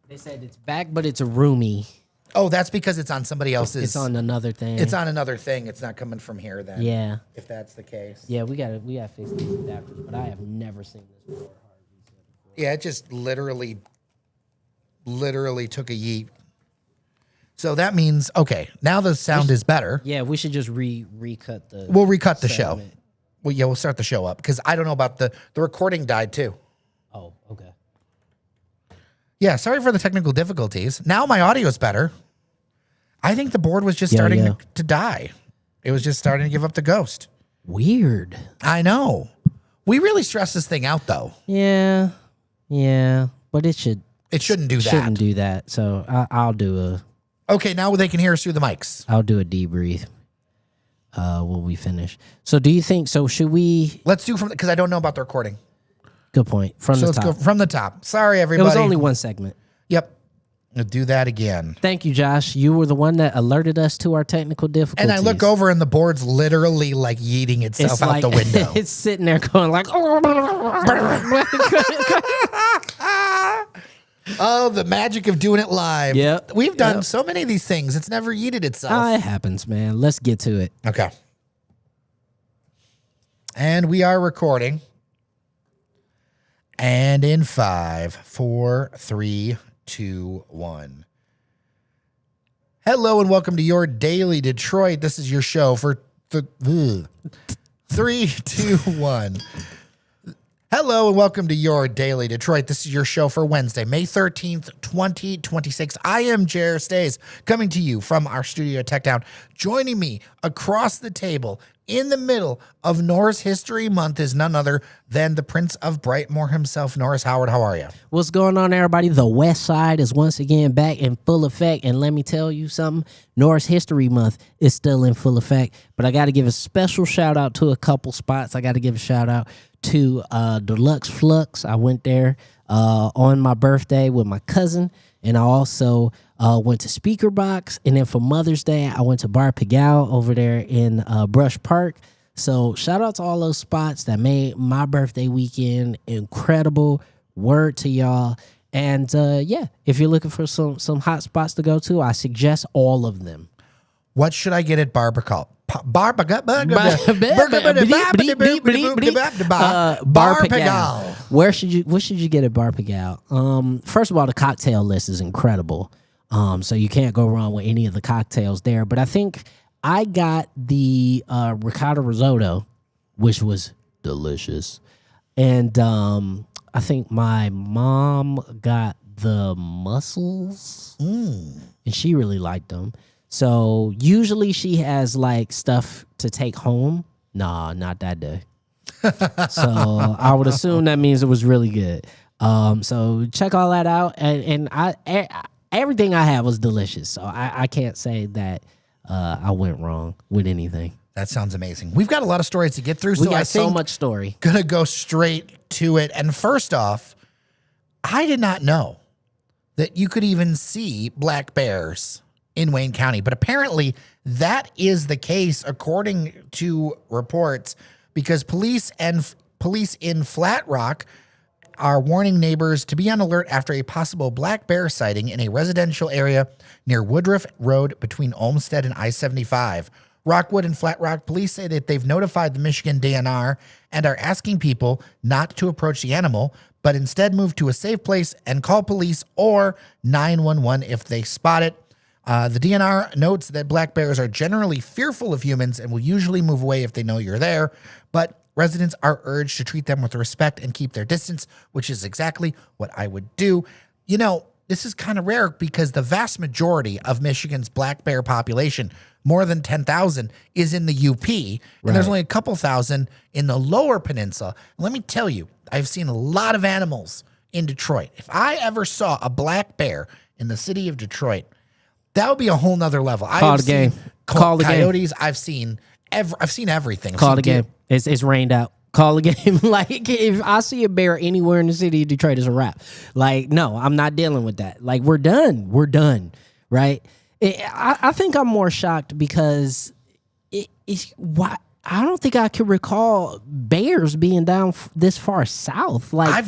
They said it's back, but it's roomy. Oh, that's because it's on somebody else's. It's on another thing. It's on another thing. It's not coming from here then. Yeah. If that's the case. Yeah, we gotta fix these adapters, but I have never seen this before. Yeah, it just literally took a yeet. So that means, okay, now the sound is better. Yeah, we should just recut the. We'll recut the show. segment. Well, yeah, we'll start the show up because I don't know about the recording died too. Oh, okay. Yeah, sorry for the technical difficulties. Now my audio is better. I think the board was just starting to die. It was just starting to give up the ghost. Weird. I know. We really stressed this thing out though. Yeah, but it shouldn't do that. Shouldn't do that. So I'll do a Okay, now they can hear us through the mics. debrief. When we finish. So do you think? So should we? Let's do from because I don't know about the recording. Good point. From So the let's top. go from the top. Sorry, It everybody. was only one segment. Yep. We'll do that again. Thank you, Josh. You were the one that alerted us to our technical difficulties. And I look over and the board's literally like yeeting itself It's out like, the window. It's sitting there going like, Oh, the magic of doing it live. Yep. We've done so many of these things. It's never yeeted itself. It happens, man. Let's get to it. Okay. And we are recording. And in 5, 4, 3, 2, 1. Hello and welcome to your Daily Detroit. This is your show for 3, 2, 1. Hello and welcome to your Daily Detroit. This is your show for Wednesday, May 13th, 2026. I am Jer Stays, coming to you from our studio at Tech Town. Joining me across the table in the middle of Norris History Month is none other than the Prince of Brightmoor himself, Norris Howard. How are you? What's going on, everybody? The West Side is once again back in full effect. And let me tell you something, Norris History Month is still in full effect. But I got to give a special shout out to a couple spots. I got to give a shout out to Deluxe Flux. I went there on my birthday with my cousin. And I also went to Speaker Box. And then for Mother's Day, I went to Bar Pigal over there in Brush Park. So shout out to all those spots that made my birthday weekend incredible. Word to y'all. And yeah, if you're looking for some hot spots to go to, I suggest all of them. What should I get at Bar Pigal? Bar Pigal. What should you get at Bar Pigal? First of all, the cocktail list is incredible. So you can't go wrong with any of the cocktails there. But I think I got the ricotta risotto, which was delicious. And I think my mom got the mussels. And she really liked them. So usually she has like stuff to take home. Nah, not that day. So I would assume that means it was really good. So check all that out. And everything I had was delicious. So I can't say that I went wrong with anything. That sounds amazing. We've got a lot of stories to get through. We so got I think so much story. Gonna go straight to it. And first off, I did not know that you could even see black bears in Wayne County, but apparently that is the case according to reports because police in Flat Rock are warning neighbors to be on alert after a possible black bear sighting in a residential area near Woodruff Road between Olmsted and I-75. Rockwood and Flat Rock police say that they've notified the Michigan DNR and are asking people not to approach the animal, but instead move to a safe place and call police or 911 if they spot it. The DNR notes that black bears are generally fearful of humans and will usually move away if they know you're there, but residents are urged to treat them with respect and keep their distance, which is exactly what I would do. You know, this is kind of rare because the vast majority of Michigan's black bear population, more than 10,000, is in the UP, and there's only a couple thousand in the lower peninsula. And let me tell you, I've seen a lot of animals in Detroit. If I ever saw a black bear in the city of Detroit, that would be a whole nother level. Call the game. Call the game. Coyotes. I've seen everything. Call the game. It's rained out. Call the game. Like if I see a bear anywhere in the city of Detroit, it's a wrap. Like no, I'm not dealing with that. Like we're done. We're done. Right. I think I'm more shocked because it's why I don't think I can recall bears being down this far south. Like,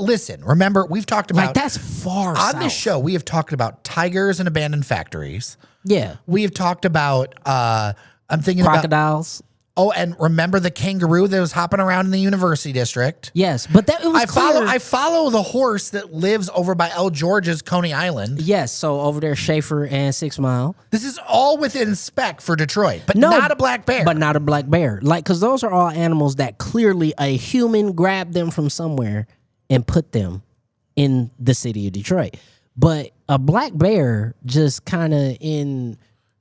Listen, remember, we've talked about like that's far on south. this show, we have talked about tigers and abandoned factories. Yeah. We have talked about I'm thinking about Crocodiles. and remember the kangaroo that was hopping around in the University District? Yes, but that it was I follow the horse that lives over by El George's Coney Island. Yes, so over there, Schaefer and 6 Mile. This is all within spec for Detroit, but not a black bear. But not a black bear. Like, because those are all animals that clearly a human grabbed them from somewhere and put them in the city of Detroit. But a black bear just kind of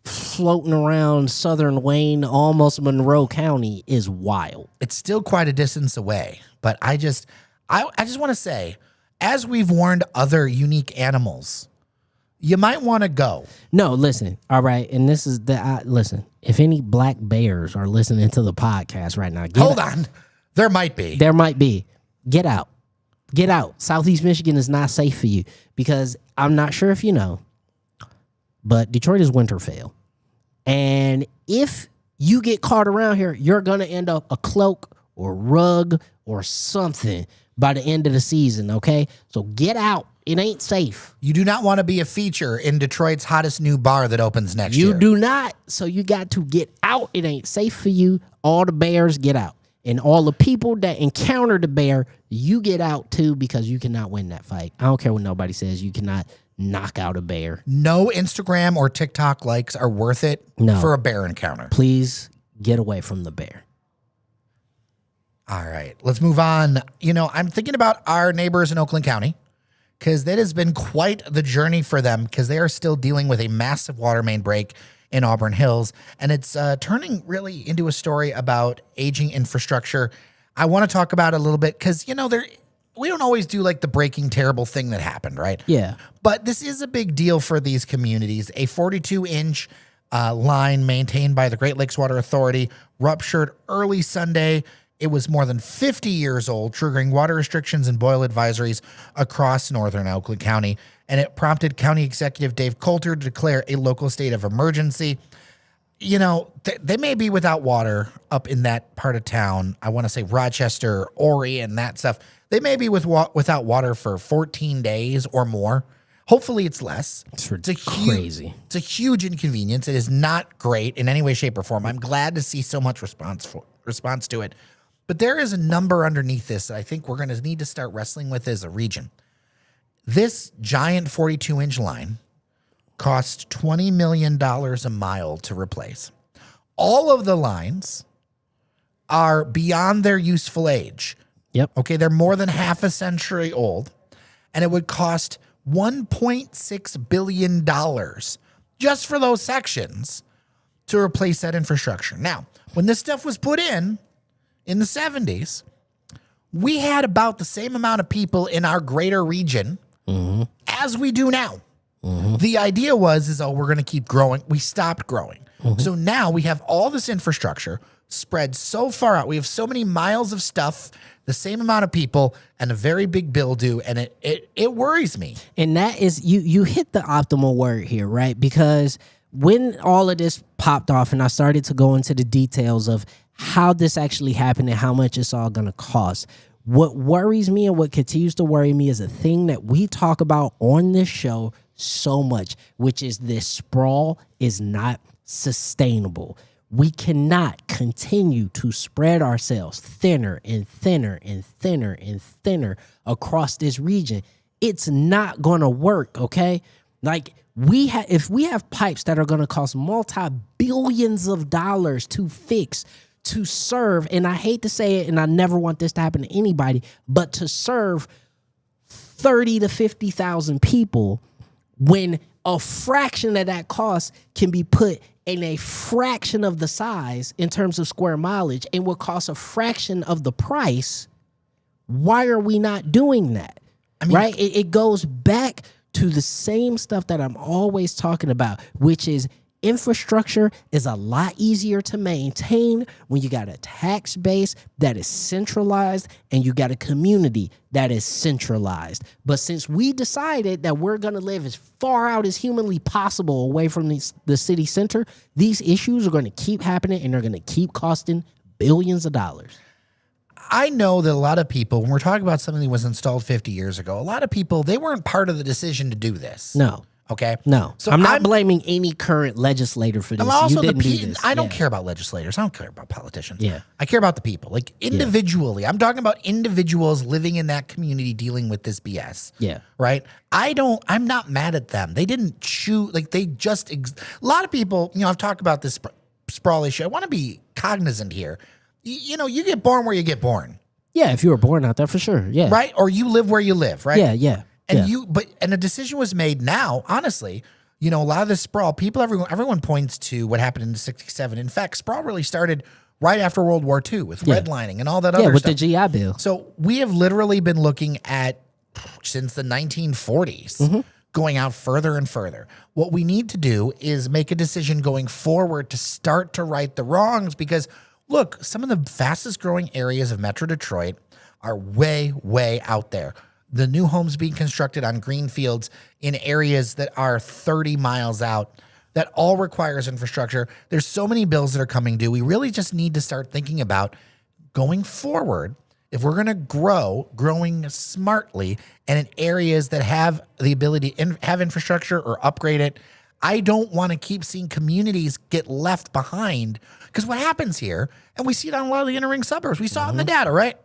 floating around southern Wayne, almost Monroe County, is wild. It's still quite a distance away, but I just want to say, as we've warned other unique animals, you might want to go. No, listen. All right, and this is listen. If any black bears are listening to the podcast right now, Hold on. There might be. There might be. Get out. Get out. Southeast Michigan is not safe for you because I'm not sure if you know, but Detroit is Winterfell. And if you get caught around here, you're going to end up a cloak or rug or something by the end of the season, okay? So get out. It ain't safe. You do not want to be a feature in Detroit's hottest new bar that opens next year. You do not. So you got to get out. It ain't safe for you. All the bears, get out. And all the people that encounter the bear, you get out too because you cannot win that fight. I don't care what nobody says. You cannot knock out a bear. No Instagram or TikTok likes are worth it for a bear encounter. Please get away from the bear. All right, let's move on. You know, I'm thinking about our neighbors in Oakland County because that has been quite the journey for them because they are still dealing with a massive water main break in Auburn Hills. And it's turning really into a story about aging infrastructure. I want to talk about it a little bit because, you know, we don't always do like the breaking terrible thing that happened, right? Yeah. But this is a big deal for these communities. A 42-inch line maintained by the Great Lakes Water Authority ruptured early Sunday. It was more than 50 years old, triggering water restrictions and boil advisories across northern Oakland County. And it prompted County Executive Dave Coulter to declare a local state of emergency. You know, they may be without water up in that part of town. I want to say Rochester, Horry, and that stuff. They may be without water for 14 days or more. Hopefully it's less. It's crazy. It's a huge inconvenience. It is not great in any way, shape, or form. I'm glad to see so much response to it. But there is a number underneath this that I think we're going to need to start wrestling with as a region. This giant 42-inch line costs $20 million a mile to replace. All of the lines are beyond their useful age. Yep. Okay, they're more than half a century old, and it would cost $1.6 billion just for those sections to replace that infrastructure. Now, when this stuff was put in the 70s, we had about the same amount of people in our greater region as we do now. The idea was, we're going to keep growing. We stopped growing. So now we have all this infrastructure spread so far out. We have so many miles of stuff, the same amount of people, and a very big bill due, and it worries me. And that is, you hit the optimal word here, right? Because when all of this popped off and I started to go into the details of how this actually happened and how much it's all going to cost, what worries me and what continues to worry me is a thing that we talk about on this show so much, which is this sprawl is not sustainable. We cannot continue to spread ourselves thinner and thinner and thinner and thinner across this region. It's not going to work, okay? Like, if we have pipes that are going to cost multi-billions of dollars to fix, to serve, and I hate to say it, and I never want this to happen to anybody, but to serve 30 to 50,000 people, when a fraction of that cost can be put in a fraction of the size in terms of square mileage and will cost a fraction of the price, why are we not doing that? I mean, right? It goes back to the same stuff that I'm always talking about, which is infrastructure is a lot easier to maintain when you got a tax base that is centralized and you got a community that is centralized. But since we decided that we're going to live as far out as humanly possible away from the city center, these issues are going to keep happening and they're going to keep costing billions of dollars. I know that a lot of people, when we're talking about something that was installed 50 years ago, a lot of people, they weren't part of the decision to do this. No. Okay? No. So I'm not blaming any current legislator for this. I'm also You didn't do this. I don't Yeah. care about legislators. I don't care about politicians. Yeah. I care about the people. Like individually. I'm talking about individuals living in that community dealing with this BS. Yeah. Right? I'm not mad at them. They didn't choose, like they just, a lot of people, I've talked about this sprawl issue. I want to be cognizant here. You get born where you get born. Yeah, if you were born out there, for sure. Yeah. Right? Or you live where you live, right? Yeah. And a decision was made now, honestly, a lot of this sprawl, everyone points to what happened in 1967. In fact, sprawl really started right after World War II with redlining and all that other with stuff. the GI Bill. So we have literally been looking at, since the 1940s, going out further and further. What we need to do is make a decision going forward to start to right the wrongs because, look, some of the fastest growing areas of Metro Detroit are way, way out there. The new homes being constructed on green fields in areas that are 30 miles out, that all requires infrastructure. There's so many bills that are coming due. We really just need to start thinking about going forward. If we're going to growing smartly and in areas that have the ability to have infrastructure or upgrade it, I don't want to keep seeing communities get left behind. Because what happens here, and we see it on a lot of the inner ring suburbs, we saw it in the data, right?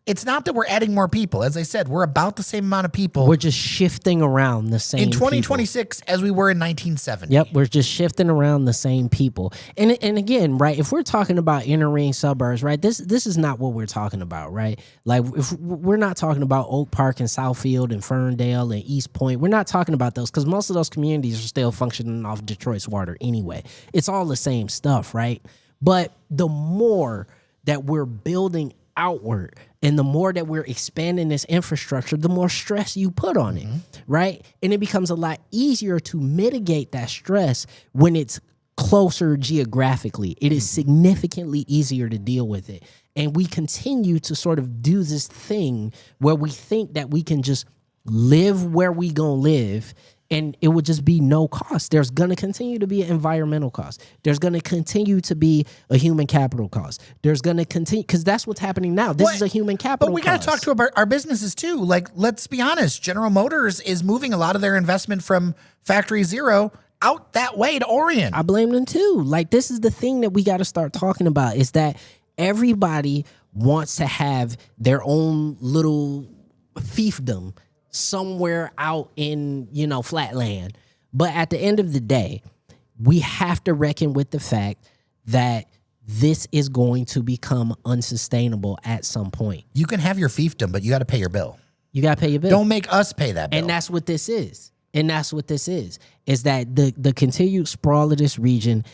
It's not that we're adding more people. As I said, we're about the same amount of people We're just shifting around the same in 2026 as we were in 1970. Yep, we're just shifting around the same people. And again, right, if we're talking about inner ring suburbs, right, this is not what we're talking about, right? Like, if we're not talking about Oak Park and Southfield and Ferndale and East Point. We're not talking about those because most of those communities are still functioning off Detroit's water anyway. It's all the same stuff, right? But the more that we're building outward and the more that we're expanding this infrastructure, the more stress you put on it, right? And it becomes a lot easier to mitigate that stress when it's closer geographically. It is significantly easier to deal with it. And we continue to sort of do this thing where we think that we can just live where we gonna live and it would just be no cost. There's going to continue to be an environmental cost. There's going to continue to be a human capital cost. There's going to continue, because that's what's happening now. This is a human capital But we got to talk to our businesses too. Like, let's be honest. General Motors is moving a lot of their investment from Factory Zero out that way to Orion. I blame them too. Like, this is the thing that we got to start talking about is that everybody wants to have their own little fiefdom somewhere out in, flatland. But at the end of the day, we have to reckon with the fact that this is going to become unsustainable at some point. You can have your fiefdom, but you got to pay your bill. You got to pay your bill. Don't make us pay that bill. And that's what this is. Is that the continued sprawl of this region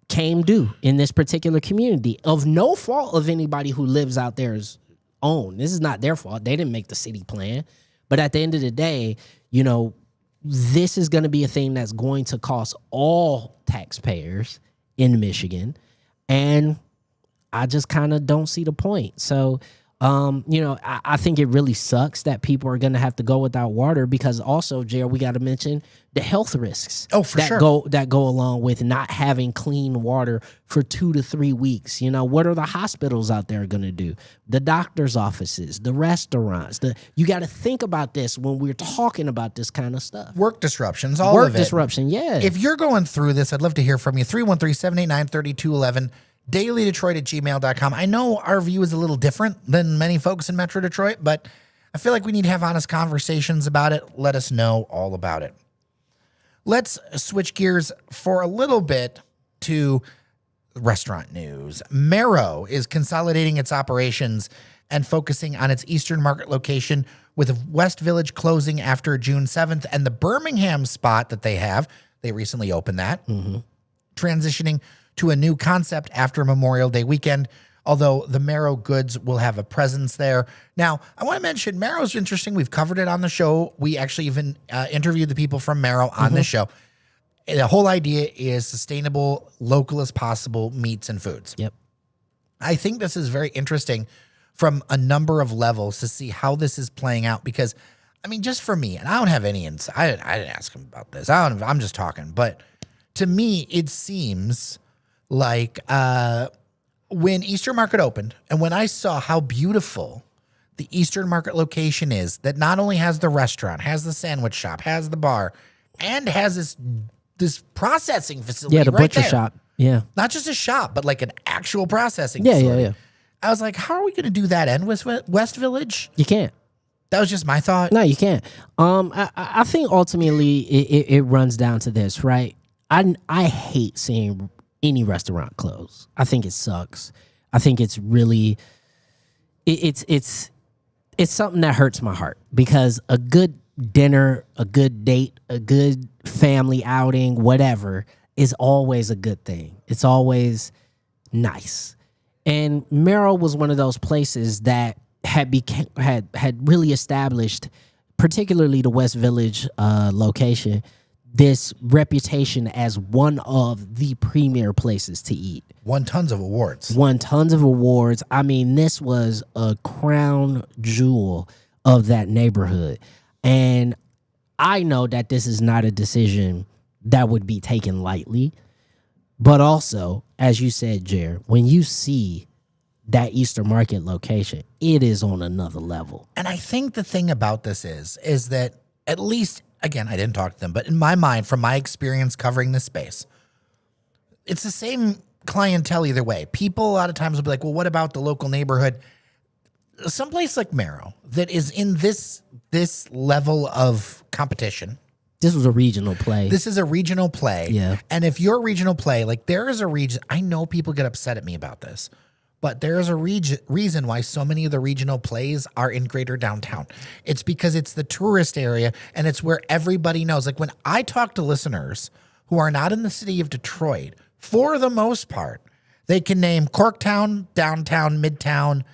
came due in this particular community of no fault of anybody who lives out there's own. This is not their fault. They didn't make the city plan. But at the end of the day, this is going to be a thing that's going to cost all taxpayers in Michigan. And I just kind of don't see the point. So, I think it really sucks that people are going to have to go without water because also, Jared, we got to mention the health risks. Oh, for sure. That go along with not having clean water for 2 to 3 weeks. What are the hospitals out there going to do? The doctor's offices, the restaurants. You got to think about this when we're talking about this kind of stuff. Work disruptions, all of it. Work disruption, yeah. If you're going through this, I'd love to hear from you. 313-789-3211. dailydetroit@gmail.com. I know our view is a little different than many folks in Metro Detroit, but I feel like we need to have honest conversations about it. Let us know all about it. Let's switch gears for a little bit to restaurant news. Marrow is consolidating its operations and focusing on its Eastern Market location, with West Village closing after June 7th, and the Birmingham spot that they recently opened that, transitioning to a new concept after Memorial Day weekend, although the Marrow goods will have a presence there. Now, I want to mention Marrow's interesting. We've covered it on the show. We actually even interviewed the people from Marrow on the show. the whole idea is sustainable, local as possible meats and foods. Yep. I think this is very interesting from a number of levels to see how this is playing out because, I mean, just for me, and I don't have any insight. I didn't ask him about this. I'm just talking. But to me, it seems like when Eastern Market opened and when I saw how beautiful the Eastern Market location is, that not only has the restaurant, has the sandwich shop, has the bar, and has this processing facility Yeah, the right butcher there. shop. Yeah. Not just a shop, but like an actual processing Yeah, facility. yeah. I was like, how are we going to do that in West Village? You can't. That was just my thought. No, you can't. I think ultimately it runs down to this, right? I hate seeing any restaurant close. I think it sucks. I think it's really it's something that hurts my heart because a good dinner, a good date, a good family outing, whatever, is always a good thing. It's always nice. And Merrill was one of those places that had really established, particularly the West Village location, this reputation as one of the premier places to eat. Won tons of awards. Won tons of awards. I mean, this was a crown jewel of that neighborhood. And I know that this is not a decision that would be taken lightly. But also, as you said, Jer, when you see that Eastern Market location, it is on another level. And I think the thing about this is that at least, again, I didn't talk to them, but in my mind, from my experience covering this space, it's the same clientele either way. People a lot of times will be like, well, what about the local neighborhood? Someplace like Merrill that is in this level of competition. This was a regional play. This is a regional play. Yeah. And if you're a regional play, like there is a region, I know people get upset at me about this, but there is a reason why so many of the regional plays are in greater downtown. It's because it's the tourist area and it's where everybody knows. Like when I talk to listeners who are not in the city of Detroit, for the most part, they can name Corktown, Downtown, Midtown,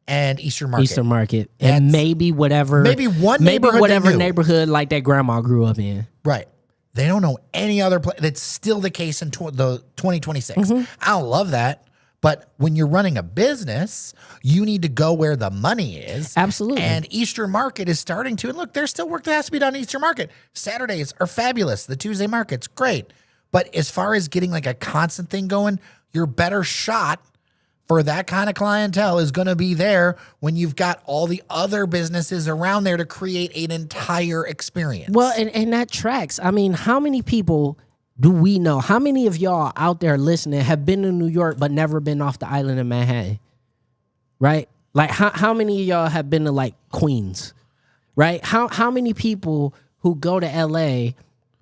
and Eastern Market. Eastern Market. And maybe whatever. Maybe one neighborhood they knew. neighborhood like that grandma grew up in. Right. They don't know any other place. That's still the case in the 2026. Mm-hmm. I don't love that. But when you're running a business, you need to go where the money is. Absolutely. And Eastern Market is starting to. And look, there's still work that has to be done in Eastern Market. Saturdays are fabulous. The Tuesday market's great. But as far as getting like a constant thing going, your better shot for that kind of clientele is going to be there when you've got all the other businesses around there to create an entire experience. Well, and that tracks. I mean, how many people do we know? How many of y'all out there listening have been to New York but never been off the island of Manhattan? Right? Like how many of y'all have been to like Queens? Right? How many people who go to LA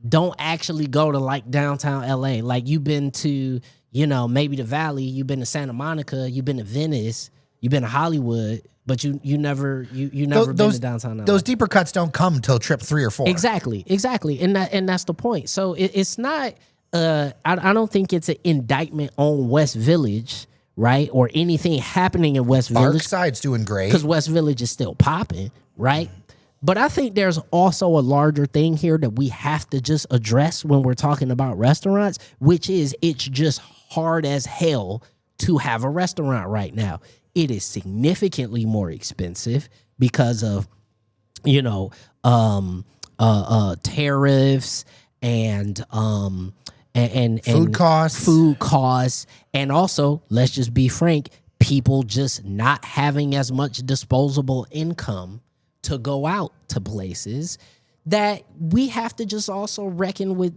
don't actually go to like downtown LA? Like you've been to, you know, maybe the Valley, you've been to Santa Monica, you've been to Venice, you've been to Hollywood, but you never been to downtown LA. Those deeper cuts don't come till trip 3 or 4. Exactly, and that's the point. So it's not. I don't think it's an indictment on West Village, right, or anything happening in West Village. Parkside's doing great because West Village is still popping, right? But I think there's also a larger thing here that we have to just address when we're talking about restaurants, which is it's just hard as hell to have a restaurant right now. It is significantly more expensive because of, you know, tariffs and food costs, and also, let's just be frank, people just not having as much disposable income to go out to places, that we have to just also reckon with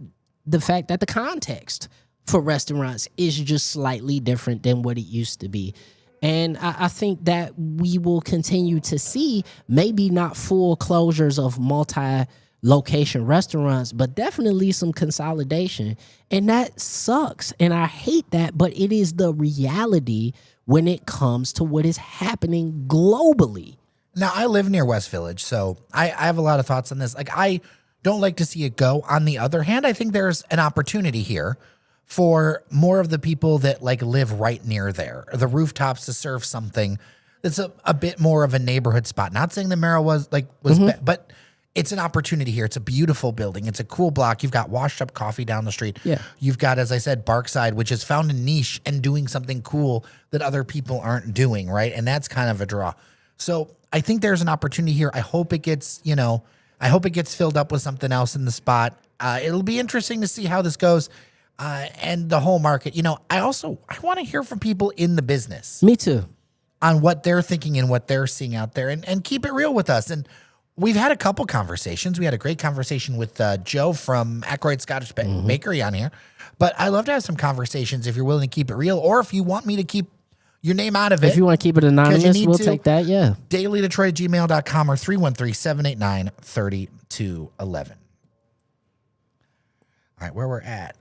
the fact that the context for restaurants is just slightly different than what it used to be. And I think that we will continue to see maybe not full closures of multi-location restaurants, but definitely some consolidation. And that sucks. And I hate that, but it is the reality when it comes to what is happening globally. Now, I live near West Village, so I have a lot of thoughts on this. Like, I don't like to see it go. On the other hand, I think there's an opportunity here for more of the people that like live right near there, or the rooftops to serve something that's a bit more of a neighborhood spot. Not saying the Merrill was, but it's an opportunity here. It's a beautiful building. It's a cool block. You've got Washed Up Coffee down the street. Yeah. You've got, as I said, Barkside, which has found a niche and doing something cool that other people aren't doing, right? And that's kind of a draw. So I think there's an opportunity here. I hope it gets, filled up with something else in the spot. It'll be interesting to see how this goes. And the whole market. I want to hear from people in the business Me too. on what they're thinking and what they're seeing out there, and keep it real with us. And we've had a couple conversations. We had a great conversation with Joe from Ackroyd Scottish Bakery on here. But I love to have some conversations if you're willing to keep it real, or if you want me to keep your name out of it. If you want to keep it anonymous, need we'll to. take that. Yeah. dailydetroit@gmail.com or 313-789-3211. All right, where we're at.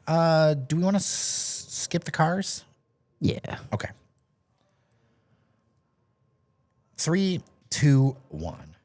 Do we want to skip the cars? Yeah. Okay. 3, 2, 1.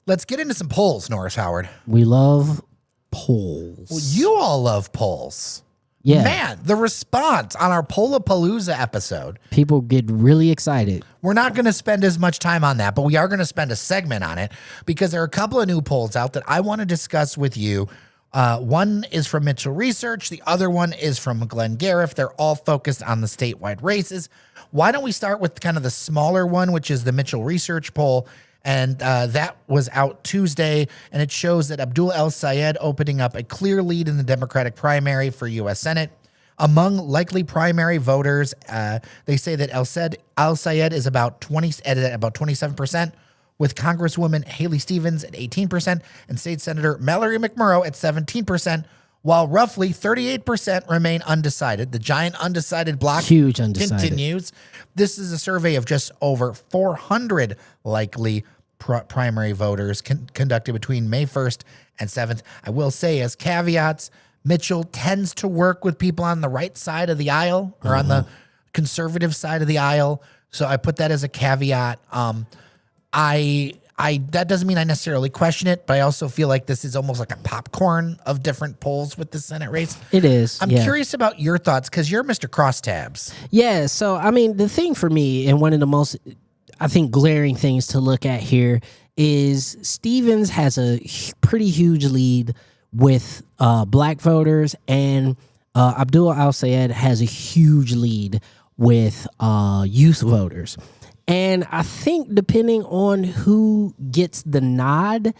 Let's get into some polls, Norris Howard. We love polls. Well, you all love polls. Yeah. Man, the response on our Pollapalooza episode, People get really excited. we're not going to spend as much time on that, but we are going to spend a segment on it because there are a couple of new polls out that I want to discuss with you. One is from Mitchell Research. The other one is from Glenn Gariff. They're all focused on the statewide races. Why don't we start with kind of the smaller one, which is the Mitchell Research poll? And that was out Tuesday, and it shows that Abdul El Sayed opening up a clear lead in the Democratic primary for U.S. Senate. Among likely primary voters, they say that El Sayed is about 27%, with Congresswoman Haley Stevens at 18% and State Senator Mallory McMurrow at 17%, while roughly 38% remain undecided. The giant undecided block Huge undecided. continues. This is a survey of just over 400 likely primary voters conducted between May 1st and 7th. I will say, as caveats, Mitchell tends to work with people on the right side of the aisle or on the conservative side of the aisle. So I put that as a caveat. That doesn't mean I necessarily question it, but I also feel like this is almost like a popcorn of different polls with the Senate race. It is. I'm yeah. curious about your thoughts because you're Mr. Crosstabs. Yeah, so I mean, the thing for me, and one of the most, I think, glaring things to look at here is Stevens has a pretty huge lead with black voters, and Abdul Al Sayed has a huge lead with youth voters. And I think depending on who gets the nod,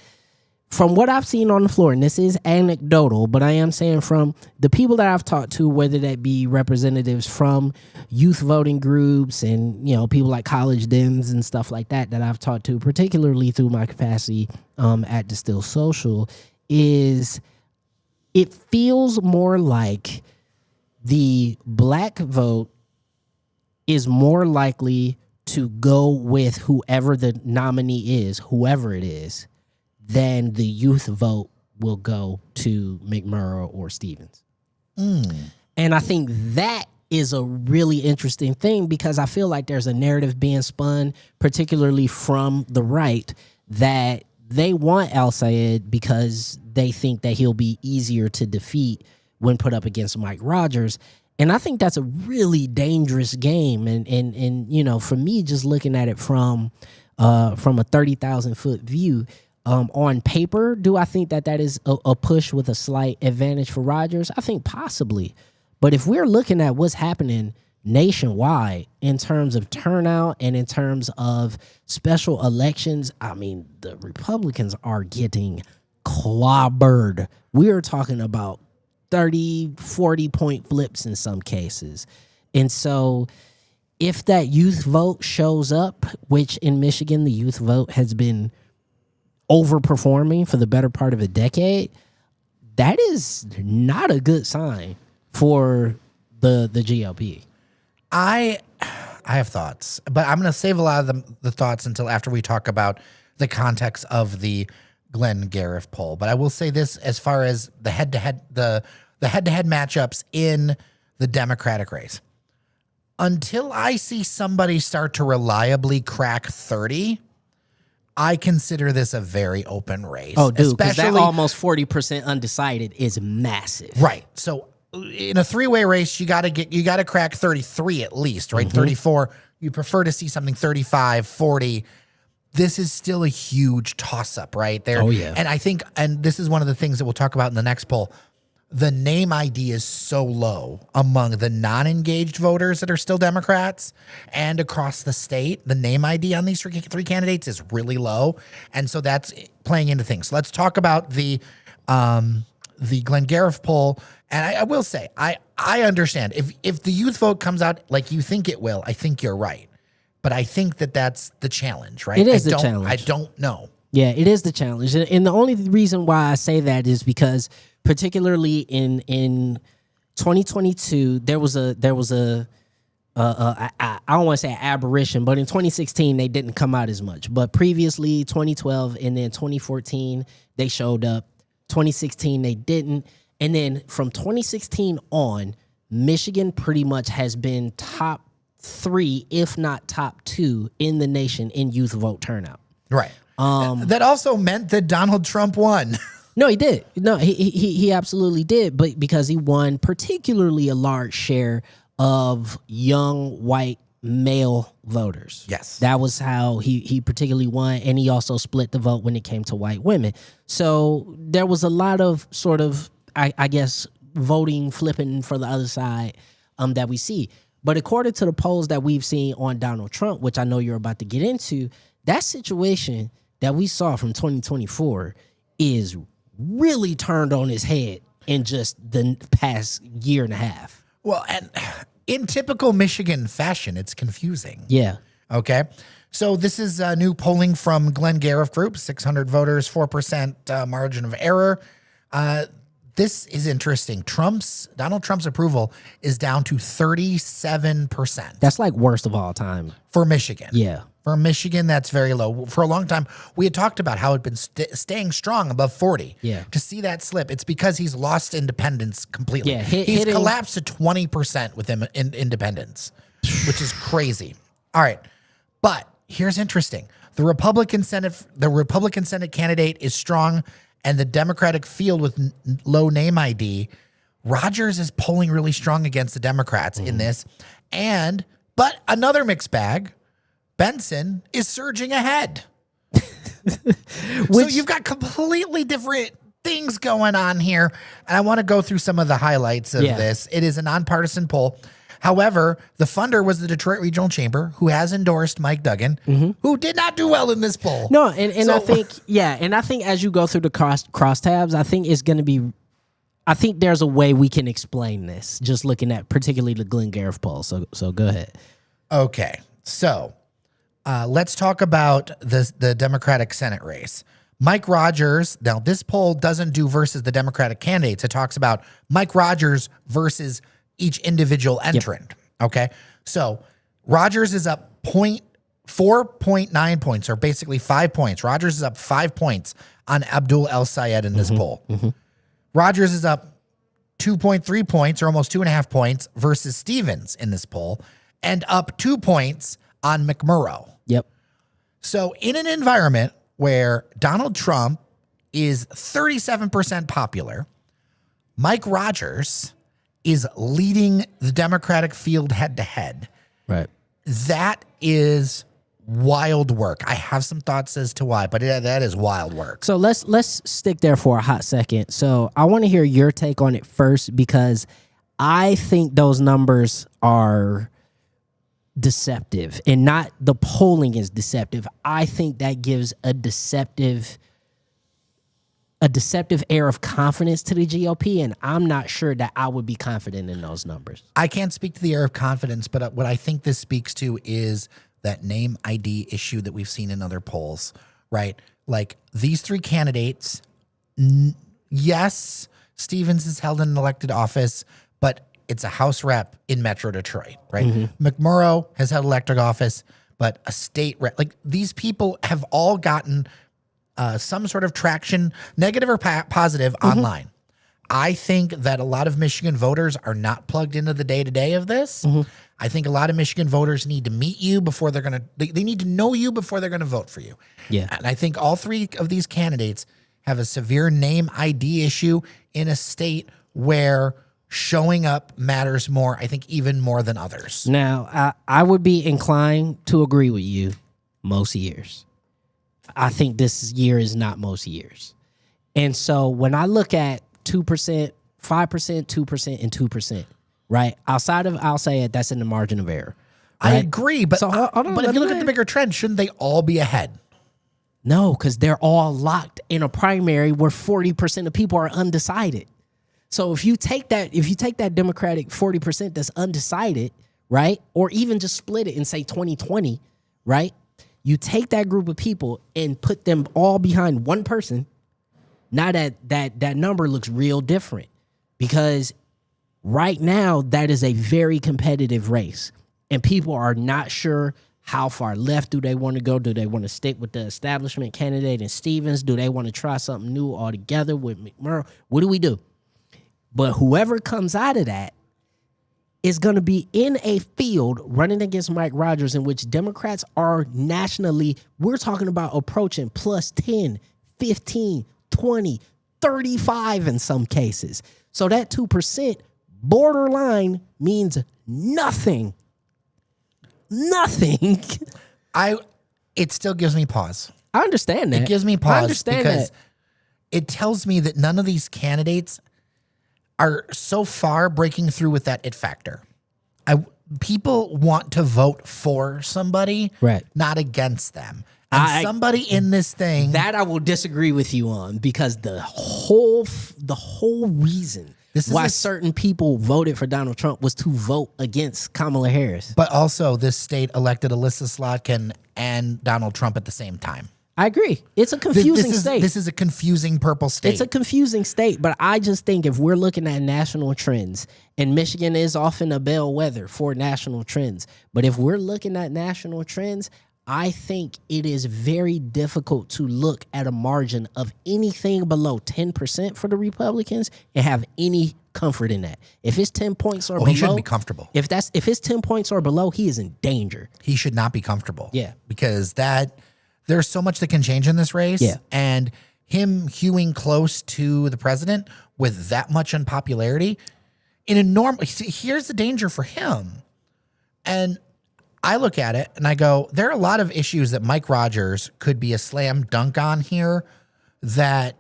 from what I've seen on the floor, and this is anecdotal, but I am saying from the people that I've talked to, whether that be representatives from youth voting groups and, people like college Dems and stuff like that I've talked to, particularly through my capacity at Distill Social, is it feels more like the black vote is more likely to go with whoever the nominee is, whoever it is, then the youth vote will go to McMurrow or Stevens. And I think that is a really interesting thing because I feel like there's a narrative being spun, particularly from the right, that they want Al Sayed because they think that he'll be easier to defeat when put up against Mike Rogers. And I think that's a really dangerous game. And for me, just looking at it from a 30,000 foot view, on paper, do I think that is a push with a slight advantage for Rogers? I think possibly. But if we're looking at what's happening nationwide in terms of turnout and in terms of special elections, I mean, the Republicans are getting clobbered. We are talking about 30, 40-point flips in some cases. And so if that youth vote shows up, which in Michigan, the youth vote has been overperforming for the better part of a decade, that is not a good sign for the GOP. I have thoughts, but I'm going to save a lot of the thoughts until after we talk about the context of the Glenn Gariff poll. But I will say this as far as the head-to-head matchups in the Democratic race. Until I see somebody start to reliably crack 30, I consider this a very open race. Oh, dude, because that especially almost 40% undecided is massive. right. So in a three-way race, you got to crack 33 at least, right? 34. You prefer to see something 35, 40. this is still a huge toss-up, right? There. Oh, yeah. And I think, and this is one of the things that we'll talk about in the next poll, the name ID is so low among the non-engaged voters that are still Democrats and across the state. The name ID on these three candidates is really low. And so that's playing into things. So let's talk about the Glengarriff poll. And I will say, I understand if the youth vote comes out like you think it will, I think you're right. But I think that that's the challenge, right? It is I the don't- challenge. I don't know. Yeah, it is the challenge. And the only reason why I say that is because particularly in 2022, there was a I don't want to say aberration, but in 2016 they didn't come out as much. But previously 2012 and then 2014 they showed up. 2016 they didn't. And then from 2016 on, Michigan pretty much has been top 3, if not top 2 in the nation in youth vote turnout. Right. That also meant that Donald Trump won. No, he did. No, he absolutely did. But because he won particularly a large share of young white male voters. Yes. That was how he particularly won. And he also split the vote when it came to white women. So there was a lot of sort of, I guess, voting, flipping for the other side that we see. But according to the polls that we've seen on Donald Trump, which I know you're about to get into, that situation that we saw from 2024 is really turned on his head in just the past year and a half. Well, and in typical Michigan fashion, it's confusing. Yeah. Okay. So this is new polling from Glengarriff Group, 600 voters, 4% margin of error. This is interesting. Donald Trump's approval is down to 37%. That's like worst of all time. For Michigan. Yeah. For Michigan, that's very low. For a long time, we had talked about how it had been staying strong above 40. Yeah. To see that slip, it's because he's lost independence completely. Yeah, he's hitting- collapsed to 20% with him in independence, which is crazy. All right. But here's interesting. The Republican Senate candidate is strong, and the Democratic field with low name ID, Rogers is polling really strong against the Democrats in this. But another mixed bag, Benson is surging ahead. So you've got completely different things going on here. And I want to go through some of the highlights of this. It is a nonpartisan poll. However, the funder was the Detroit Regional Chamber, who has endorsed Mike Duggan, who did not do well in this poll. No, and So- I think, yeah, and I think as you go through the crosstabs, I think it's going to be, I think there's a way we can explain this, just looking at particularly the Glengarriff poll. So go ahead. Okay, so let's talk about the Democratic Senate race. Mike Rogers, now this poll doesn't do versus the Democratic candidates. It talks about Mike Rogers versus each individual entrant. Okay, so Rogers is up 4.9 points, or basically 5 points. Rogers is up 5 points on Abdul El Sayed in this poll. Rogers is up 2.3 points, or almost 2.5 points, versus Stevens in this poll, and up 2 points on McMurrow. Yep. So in an environment where Donald Trump is 37% popular, Mike Rogers is leading the Democratic field head to head. Right. That is wild work. I have some thoughts as to why, but that is wild work. So let's stick there for a hot second. So I want to hear your take on it first, because I think those numbers are deceptive, and not the polling is deceptive. I think that gives a deceptive air of confidence to the GOP, and I'm not sure that I would be confident in those numbers. I can't speak to the air of confidence, but what I think this speaks to is that name ID issue that we've seen in other polls, right? Like these three candidates, yes, Stevens is held in an elected office, but it's a House rep in Metro Detroit, right? McMurrow has held elected office, but a state rep. Like these people have all gotten some sort of traction, negative or positive, online. I think that a lot of Michigan voters are not plugged into the day-to-day of this. I think a lot of Michigan voters need to meet you before they're going to, they need to know you before they're going to vote for you. Yeah. And I think all three of these candidates have a severe name ID issue in a state where showing up matters more, I think even more than others. Now, I would be inclined to agree with you most years. I think this year is not most years. And so when I look at 2%, 5%, 2%, and 2%, right? Outside of I'll say it, that's in the margin of error. I right? agree, but So, hold on, but let if you me look at the land. bigger trend, shouldn't they all be ahead? No, because they're all locked in a primary where 40% of people are undecided. So if you take that Democratic 40% that's undecided, right? Or even just split it and say 2020, right? You take that group of people and put them all behind one person. Now that number looks real different, because right now that is a very competitive race, and people are not sure how far left do they want to go. Do they want to stick with the establishment candidate and Stevens? Do they want to try something new altogether with McMurray? What do we do? But whoever comes out of that is going to be in a field running against Mike Rogers, in which Democrats are nationally, we're talking about approaching plus 10, 15, 20, 35 in some cases. So that 2% borderline means nothing. Nothing. It still gives me pause. I understand that. It gives me I pause understand because that. it tells me that none of these candidates are so far breaking through with that it factor. People want to vote for somebody, Right. not against them. And somebody in this thing, That I will disagree with you on, because the whole reason why certain people voted for Donald Trump was to vote against Kamala Harris. but also this state elected Alyssa Slotkin and Donald Trump at the same time. I agree. It's a confusing state. This is a confusing purple state. It's a confusing state, but I just think if we're looking at national trends, and Michigan is often a bellwether for national trends, but if we're looking at national trends, I think it is very difficult to look at a margin of anything below 10% for the Republicans and have any comfort in that. If it's 10 points or below, he shouldn't be comfortable. If it's 10 points or below, he is in danger. He should not be comfortable. Yeah. Because there's so much that can change in this race. Yeah. And him hewing close to the president with that much unpopularity in a normal, here's the danger for him. And I look at it and I go, there are a lot of issues that Mike Rogers could be a slam dunk on here, that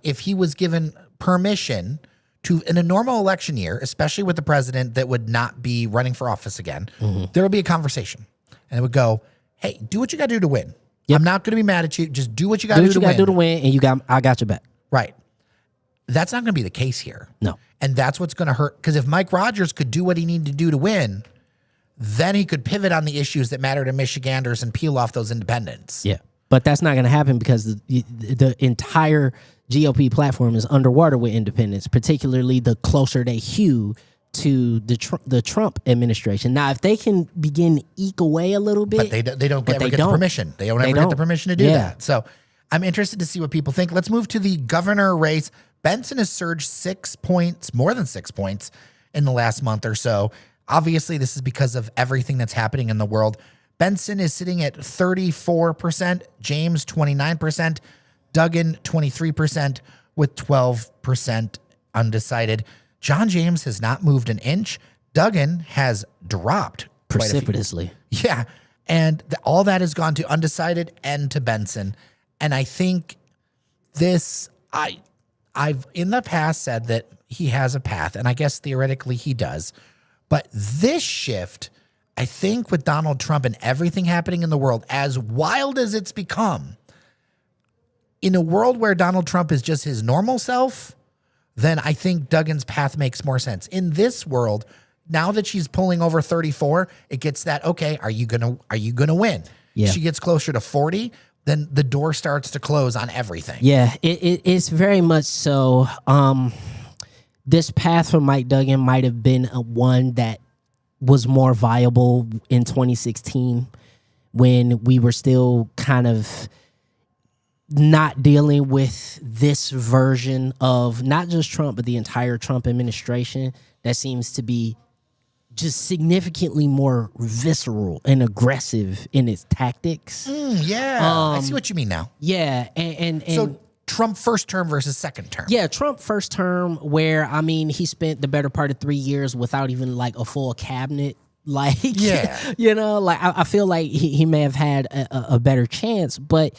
if he was given permission to, in a normal election year, especially with the president that would not be running for office again, there would be a conversation. And it would go, hey, do what you got to do to win. I'm not going to be mad at you. Just do what you got to do to win. Do to win, and I got your back. Right. That's not going to be the case here. No. And that's what's going to hurt. Because if Mike Rogers could do what he needed to do to win, then he could pivot on the issues that matter to Michiganders and peel off those independents. Yeah. But that's not going to happen, because the entire GOP platform is underwater with independents, particularly the closer they hew to the Trump administration. Now, if they can begin to eke away a little bit, But they don't ever get the permission. They don't ever get the permission to do that. So I'm interested to see what people think. Let's move to the governor race. Benson has surged 6 points, more than 6 points in the last month or so. Obviously, this is because of everything that's happening in the world. Benson is sitting at 34%, James 29%, Duggan 23%, with 12% undecided. John James has not moved an inch. Duggan has dropped quite a few. precipitously. Yeah. And all that has gone to undecided and to Benson. And I think this, I've in the past said that he has a path, and I guess theoretically he does. But this shift, I think with Donald Trump and everything happening in the world, as wild as it's become, in a world where Donald Trump is just his normal self, then I think Duggan's path makes more sense. In this world, now that she's pulling over 34, it gets that, okay, are you gonna win? Yeah. She gets closer to 40, then the door starts to close on everything. Yeah, it's very much so. This path for Mike Duggan might have been one that was more viable in 2016, when we were still kind of not dealing with this version of not just Trump, but the entire Trump administration that seems to be just significantly more visceral and aggressive in its tactics. Yeah, I see what you mean now. Yeah, and So Trump first term versus second term. yeah, Trump first term, where I mean, he spent the better part of 3 years without even like a full cabinet. Like, Yeah. you know, like I feel like he may have had a better chance, but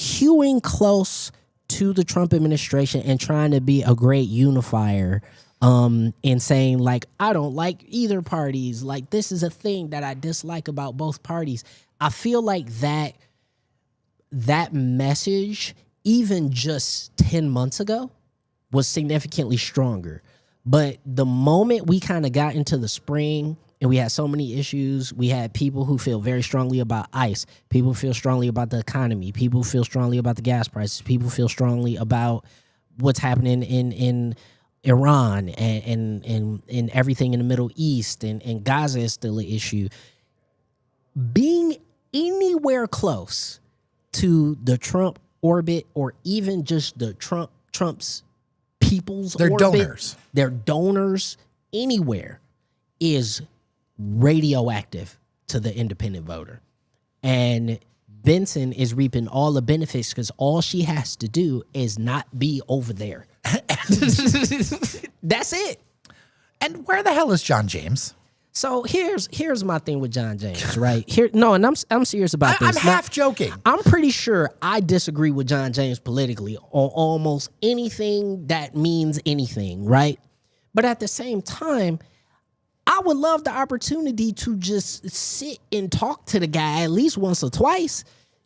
hewing close to the Trump administration and trying to be a great unifier, and saying like, I don't like either parties. Like, this is a thing that I dislike about both parties. I feel like that message, even just 10 months ago, was significantly stronger. But the moment we kind of got into the spring and we had so many issues, we had people who feel very strongly about ICE, people feel strongly about the economy, people feel strongly about the gas prices, people feel strongly about what's happening in Iran and everything in the Middle East, and Gaza is still an issue. Being anywhere close to the Trump orbit, or even just the Trump's people's They're orbit, donors. their donors anywhere, is radioactive to the independent voter. And Benson is reaping all the benefits because all she has to do is not be over there. That's it. And where the hell is John James? So here's my thing with John James, right? And I'm serious about this. I'm half joking. I'm pretty sure I disagree with John James politically on almost anything that means anything, right? But at the same time, I would love the opportunity to just sit and talk to the guy at least once or twice.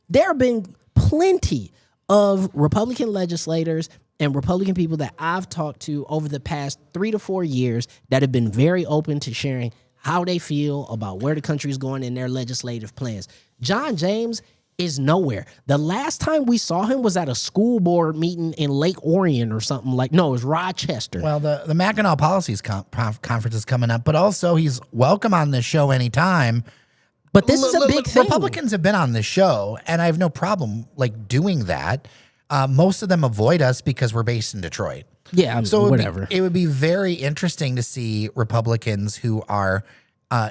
There have been plenty of Republican legislators and Republican people that I've talked to over the past 3 to 4 years that have been very open to sharing how they feel about where the country is going in their legislative plans. John James is nowhere. The last time we saw him was at a school board meeting in Lake Orion or something like. No, it was Rochester. Well, the Mackinac Policies Conference is coming up, but also he's welcome on this show anytime. But this is a big thing. Republicans have been on this show, and I have no problem like doing that. Most of them avoid us because we're based in Detroit. Yeah, So whatever. It would be very interesting to see Republicans who are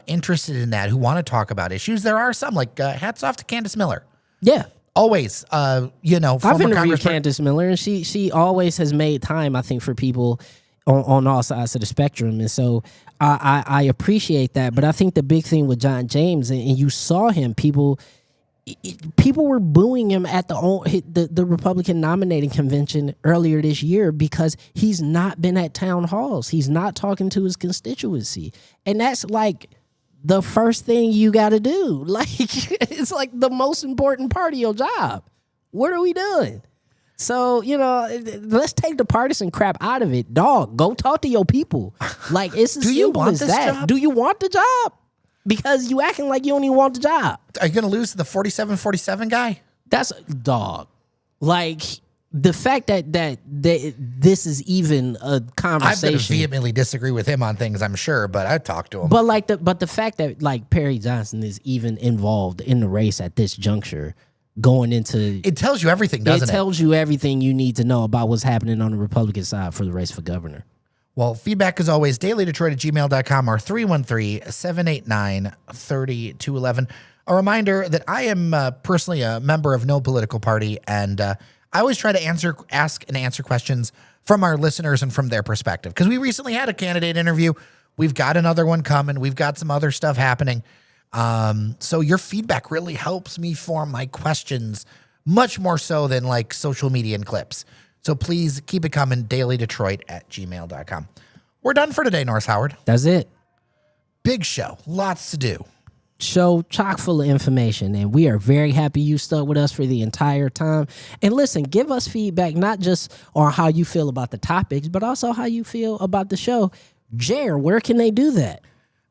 interested in that, who want to talk about issues. There are some, like hats off to Candace Miller. Yeah. Always, I've former interviewed Congressman. Candace Miller, and she always has made time, I think, for people on all sides of the spectrum. And so I appreciate that. But I think the big thing with John James, and you saw him, people were booing him at the Republican nominating convention earlier this year because he's not been at town halls. He's not talking to his constituency. And that's like the first thing you got to do. Like, it's like the most important part of your job. What are we doing? So, let's take the partisan crap out of it. Dog, go talk to your people. Like, it's as Do you simple want as this that. job? Do you want the job? Because you acting like you don't even want the job. Are you going to lose to the 47-47 guy? That's dog. Like, the fact that this is even a I'm going to conversation. vehemently disagree with him on things, I'm sure, but I talked to him. But the fact that like Perry Johnson is even involved in the race at this juncture, going into It tells you everything, doesn't it? tells you everything you need to know about what's happening on the Republican side for the race for governor. Well, feedback as always, dailydetroit@gmail.com or 313-789-3211. A reminder that I am personally a member of no political party, and I always try to ask and answer questions from our listeners and from their perspective. Because we recently had a candidate interview. We've got another one coming. We've got some other stuff happening. So your feedback really helps me form my questions much more so than like social media and clips. So please keep it coming, dailydetroit@gmail.com. We're done for today, Norris Howard. That's it. Big show. Lots to do. Show chock full of information, and we are very happy you stuck with us for the entire time. And listen, give us feedback, not just on how you feel about the topics, but also how you feel about the show. Jer, where can they do that?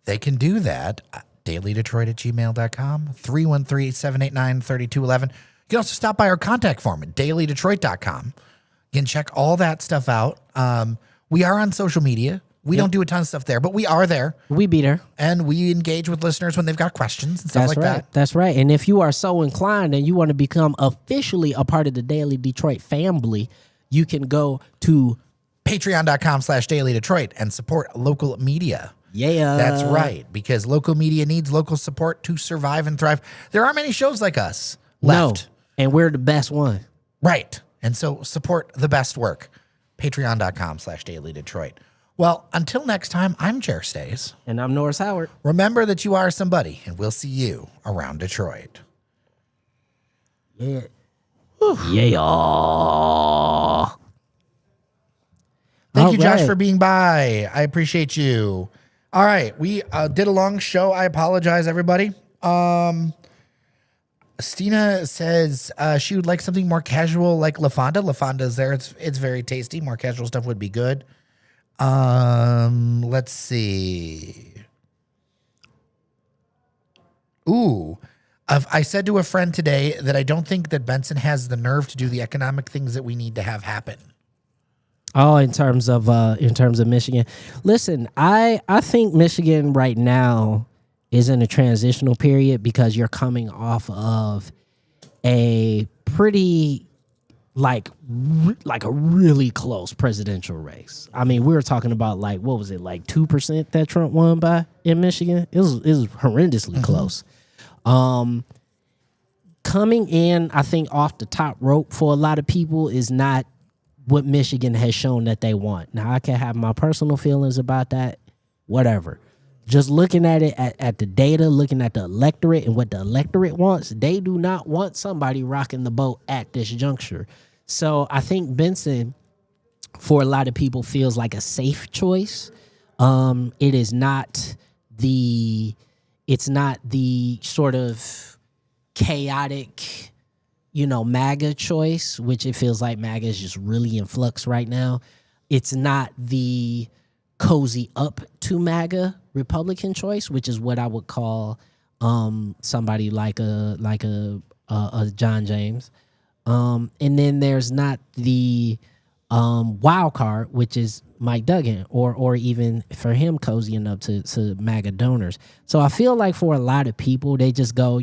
They can do that at dailydetroit@gmail.com, 313-789-3211. You can also stop by our contact form at dailydetroit.com. You can check all that stuff out. We are on social media. We don't do a ton of stuff there, but we are there, We beat her. and we engage with listeners when they've got questions and stuff That's like right. that. That's right. And if you are so inclined and you want to become officially a part of the Daily Detroit family, you can go to Patreon.com/dailydetroit and support local media. That's right, because local media needs local support to survive and thrive. There aren't many shows like us left. No, and we're the best one. Right. And so support the best work. Patreon.com/dailydetroit. Well, until next time, I'm Jer Stays. And I'm Norris Howard. Remember that you are somebody, and we'll see you around Detroit. Yeah. Yeah. Thank All you, Josh, right. for being by. I appreciate you. All right, we did a long show. I apologize, everybody. Stina says she would like something more casual, like LaFonda. LaFonda's there. It's very tasty. More casual stuff would be good. Let's see. Ooh. I said to a friend today that I don't think that Benson has the nerve to do the economic things that we need to have happen. Oh, in terms of Michigan. Listen, I think Michigan right now is in a transitional period because you're coming off of a pretty like a really close presidential race. I mean, we were talking about like what was it, like 2% that Trump won by in Michigan? It was horrendously close. Coming in, I think off the top rope for a lot of people is not what Michigan has shown that they want. Now, I can have my personal feelings about that, whatever. Just looking at it at the data, looking at the electorate and what the electorate wants, they do not want somebody rocking the boat at this juncture. So I think Benson, for a lot of people, feels like a safe choice. It is not the sort of chaotic, MAGA choice, which it feels like MAGA is just really in flux right now. It's not the cozy up to MAGA Republican choice, which is what I would call somebody like a John James. And then there's not the wild card, which is Mike Duggan, or even for him cozying up to MAGA donors. So I feel like for a lot of people, they just go,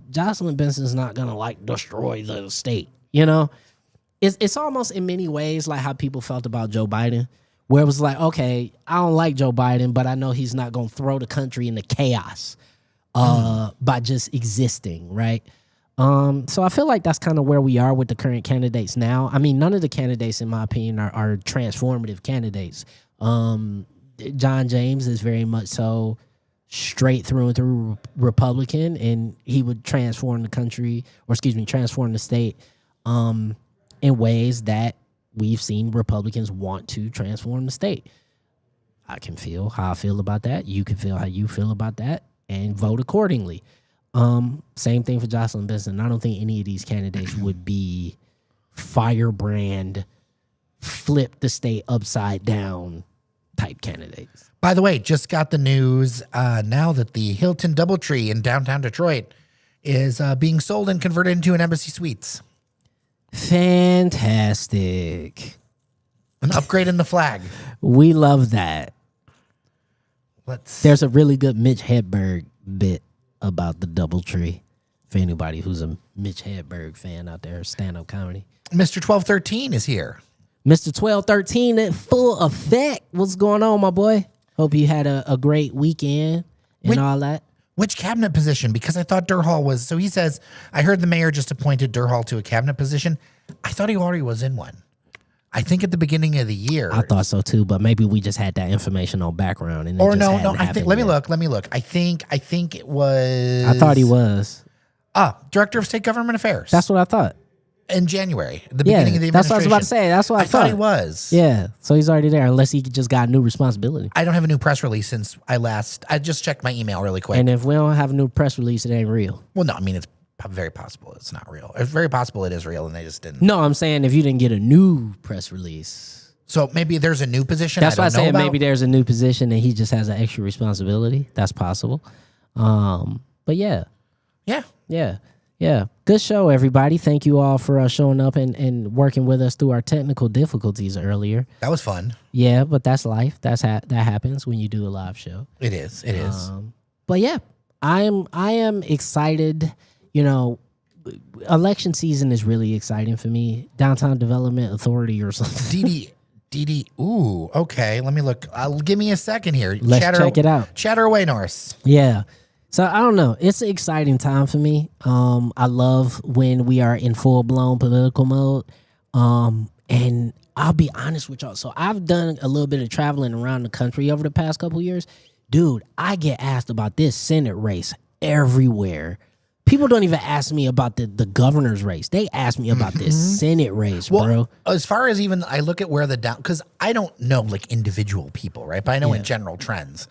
Jocelyn Benson's not gonna like destroy the state. It's almost in many ways like how people felt about Joe Biden, where it was like, okay, I don't like Joe Biden, but I know he's not gonna throw the country into chaos by just existing, right? So I feel like that's kind of where we are with the current candidates now. I mean, none of the candidates, in my opinion, are transformative candidates. John James is very much so straight through and through Republican, and he would transform the country, transform the state in ways that we've seen Republicans want to transform the state. I can feel how I feel about that. You can feel how you feel about that and vote accordingly. Same thing for Jocelyn Benson. I don't think any of these candidates would be firebrand, flip the state upside down type candidates. By the way, just got the news now that the Hilton Doubletree in downtown Detroit is being sold and converted into an Embassy Suites. Fantastic. An upgrade in the flag. We love that. There's There's a really good Mitch Hedberg bit about the Doubletree for anybody who's a Mitch Hedberg fan out there, stand-up comedy. Mr. 1213 is here. Mr. 1213 in full effect. What's going on, my boy? Hope you had a great weekend and all that. Which cabinet position? Because I thought Durhal was. So he says, I heard the mayor just appointed Durhal to a cabinet position. I thought he already was in one. I think at the beginning of the year. I thought so too, but maybe we just had that information on background. And Or no. I think. Let me look. I think it was. I thought he was. Director of State Government Affairs. That's what I thought. In January, the beginning of the administration. That's what I was about to say. That's what I thought he was. Yeah, so he's already there, unless he just got a new responsibility. I don't have a new press release since I just checked my email really quick. And if we don't have a new press release, it ain't real. Well, no, I mean, it's very possible it's not real. It's very possible it is real and they just didn't. No, I'm saying if you didn't get a new press release. So maybe there's a new position. That's why I said about. maybe there's a new position and he just has an extra responsibility. That's possible. But yeah. Good show, everybody. Thank you all for showing up and working with us through our technical difficulties earlier. That was fun. Yeah, but that's life. That happens when you do a live show. It is. It is. But yeah, I am excited. Election season is really exciting for me. Downtown Development Authority or something. DD. Ooh, okay. Let me look. Give me a second here. Let's check it out. Chatter away, Norris. Yeah. So I don't know. It's an exciting time for me. I love when we are in full blown political mode. And I'll be honest with y'all. So I've done a little bit of traveling around the country over the past couple years. Dude, I get asked about this Senate race everywhere. People don't even ask me about the governor's race. They ask me about this Senate race, Well, bro. as far as even, I look at where the down, because I don't know like individual people, right? But I know in Yeah. general trends.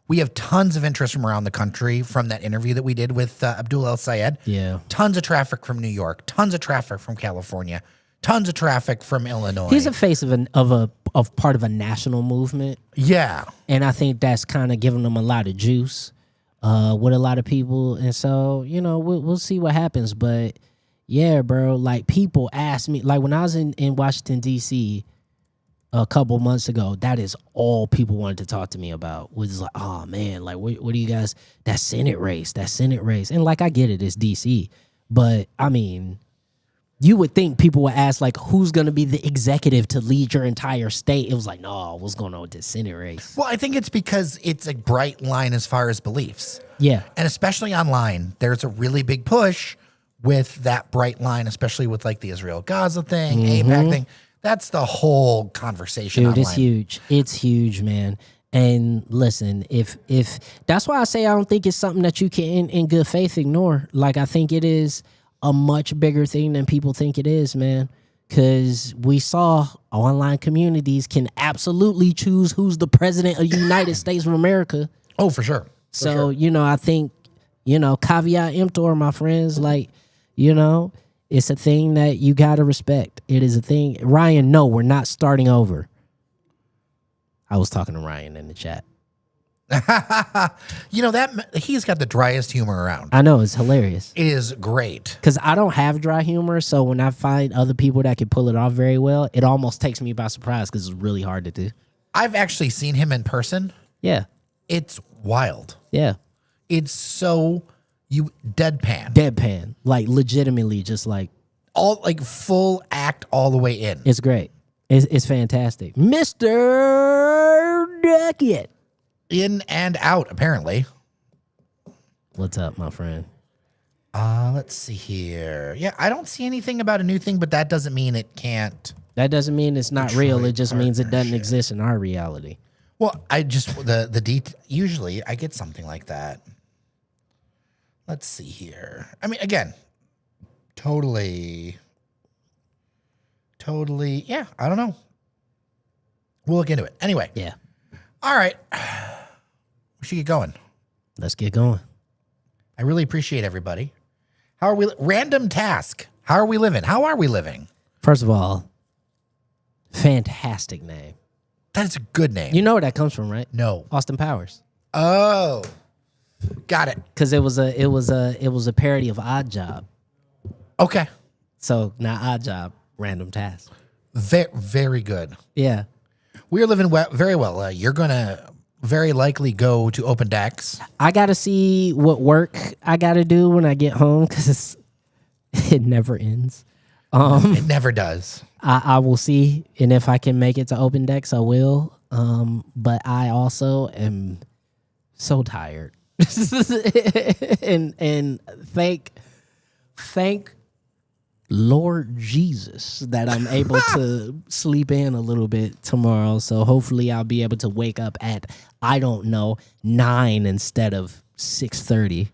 We have tons of interest from around the country from that interview that we did with Abdul El Sayed. Yeah. Tons of traffic from New York, tons of traffic from California, tons of traffic from Illinois. He's a face of part of a national movement. yeah. And I think that's kind of giving them a lot of juice with a lot of people. And so, we'll see what happens. But yeah, bro, like people ask me, like when I was in Washington, D.C. a couple months ago, that is all people wanted to talk to me about was like, oh man, like what do you guys, that Senate race. And like, I get it, it's D.C. But I mean, you would think people would ask, like, who's going to be the executive to lead your entire state? It was like, no, what's going on with this Senate race? Well, I think it's because it's a bright line as far as beliefs. Yeah. And especially online, there's a really big push with that bright line, especially with like the Israel Gaza thing, AIPAC thing. That's the whole conversation Dude, online. it's huge. It's huge, man. And listen, if that's why I say I don't think it's something that you can in good faith ignore. Like, I think it is a much bigger thing than people think it is, man. Because we saw online communities can absolutely choose who's the president of the United States of America. Oh, for sure. So, I think, caveat emptor, my friends, like, it's a thing that you got to respect. It is a thing. Ryan, no, we're not starting over. I was talking to Ryan in the chat. That he's got the driest humor around. I know, it's hilarious. It is great. Because I don't have dry humor, so when I find other people that can pull it off very well, it almost takes me by surprise because it's really hard to do. I've actually seen him in person. Yeah, It's wild. yeah. It's so deadpan. Deadpan. Like, legitimately, just like, All like full act all the way in. it's great. It's fantastic. Mr. Duckett. In and out, apparently. What's up, my friend? Let's see here. Yeah, I don't see anything about a new thing, but that doesn't mean it can't. That doesn't mean it's not real. Detroit It just means it doesn't partnership. exist in our reality. Well, I just usually I get something like that. Let's see here. I mean, again, totally. Yeah, I don't know. We'll look into it. Anyway, Yeah. all right. We should get going. Let's get going. I really appreciate everybody. How are we? Random task. How are we living? How are we living? First of all, fantastic name. That's a good name. You know where that comes from, right? No. Austin Powers. Oh, got it. Because it was a parody of Odd Job. Okay. So not Odd Job, Random Task. Very good. Yeah. We are living very well. You're going to very likely go to Open Decks. I got to see what work I got to do when I get home because it never ends. It never does. I will see, and if I can make it to Open Decks, I will. But I also am so tired, and thank Lord Jesus that I'm able to sleep in a little bit tomorrow. So hopefully I'll be able to wake up at 9 instead of 6:30.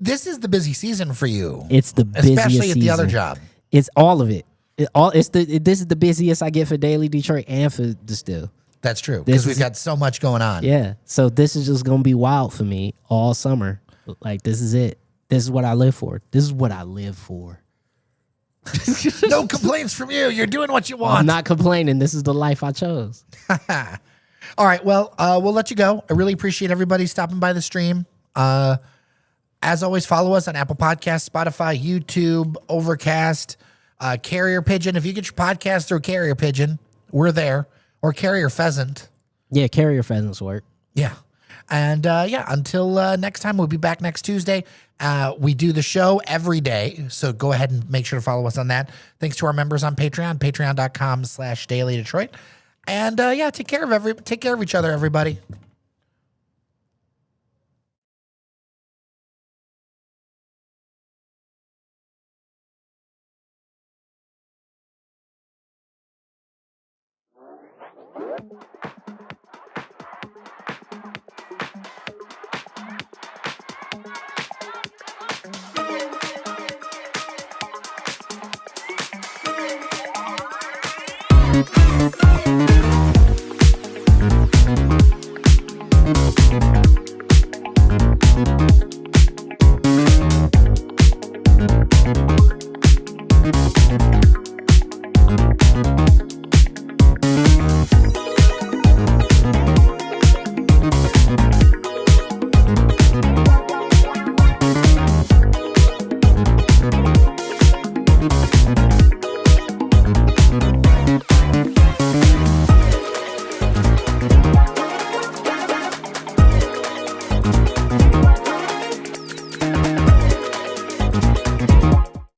This is the busy season for you. It's the busiest especially at the other season. job. It's all of it. This is the busiest I get for Daily Detroit and for the Still. That's true. This Because we've is- got so much going on. Yeah. So this is just gonna be wild for me all summer. Like, this is it. This is what I live for. This is what I live for. No complaints from you. You're doing what you want. I'm not complaining. This is the life I chose. All right. Well, we'll let you go. I really appreciate everybody stopping by the stream. As always, follow us on Apple Podcasts, Spotify, YouTube, Overcast, Carrier Pigeon. If you get your podcast through Carrier Pigeon, we're there. Or Carrier Pheasant. Yeah, carrier pheasants work. Yeah. And until next time, we'll be back next Tuesday. We do the show every day, so go ahead and make sure to follow us on that. Thanks to our members on Patreon, patreon.com/Daily Detroit. And take care of each other, everybody.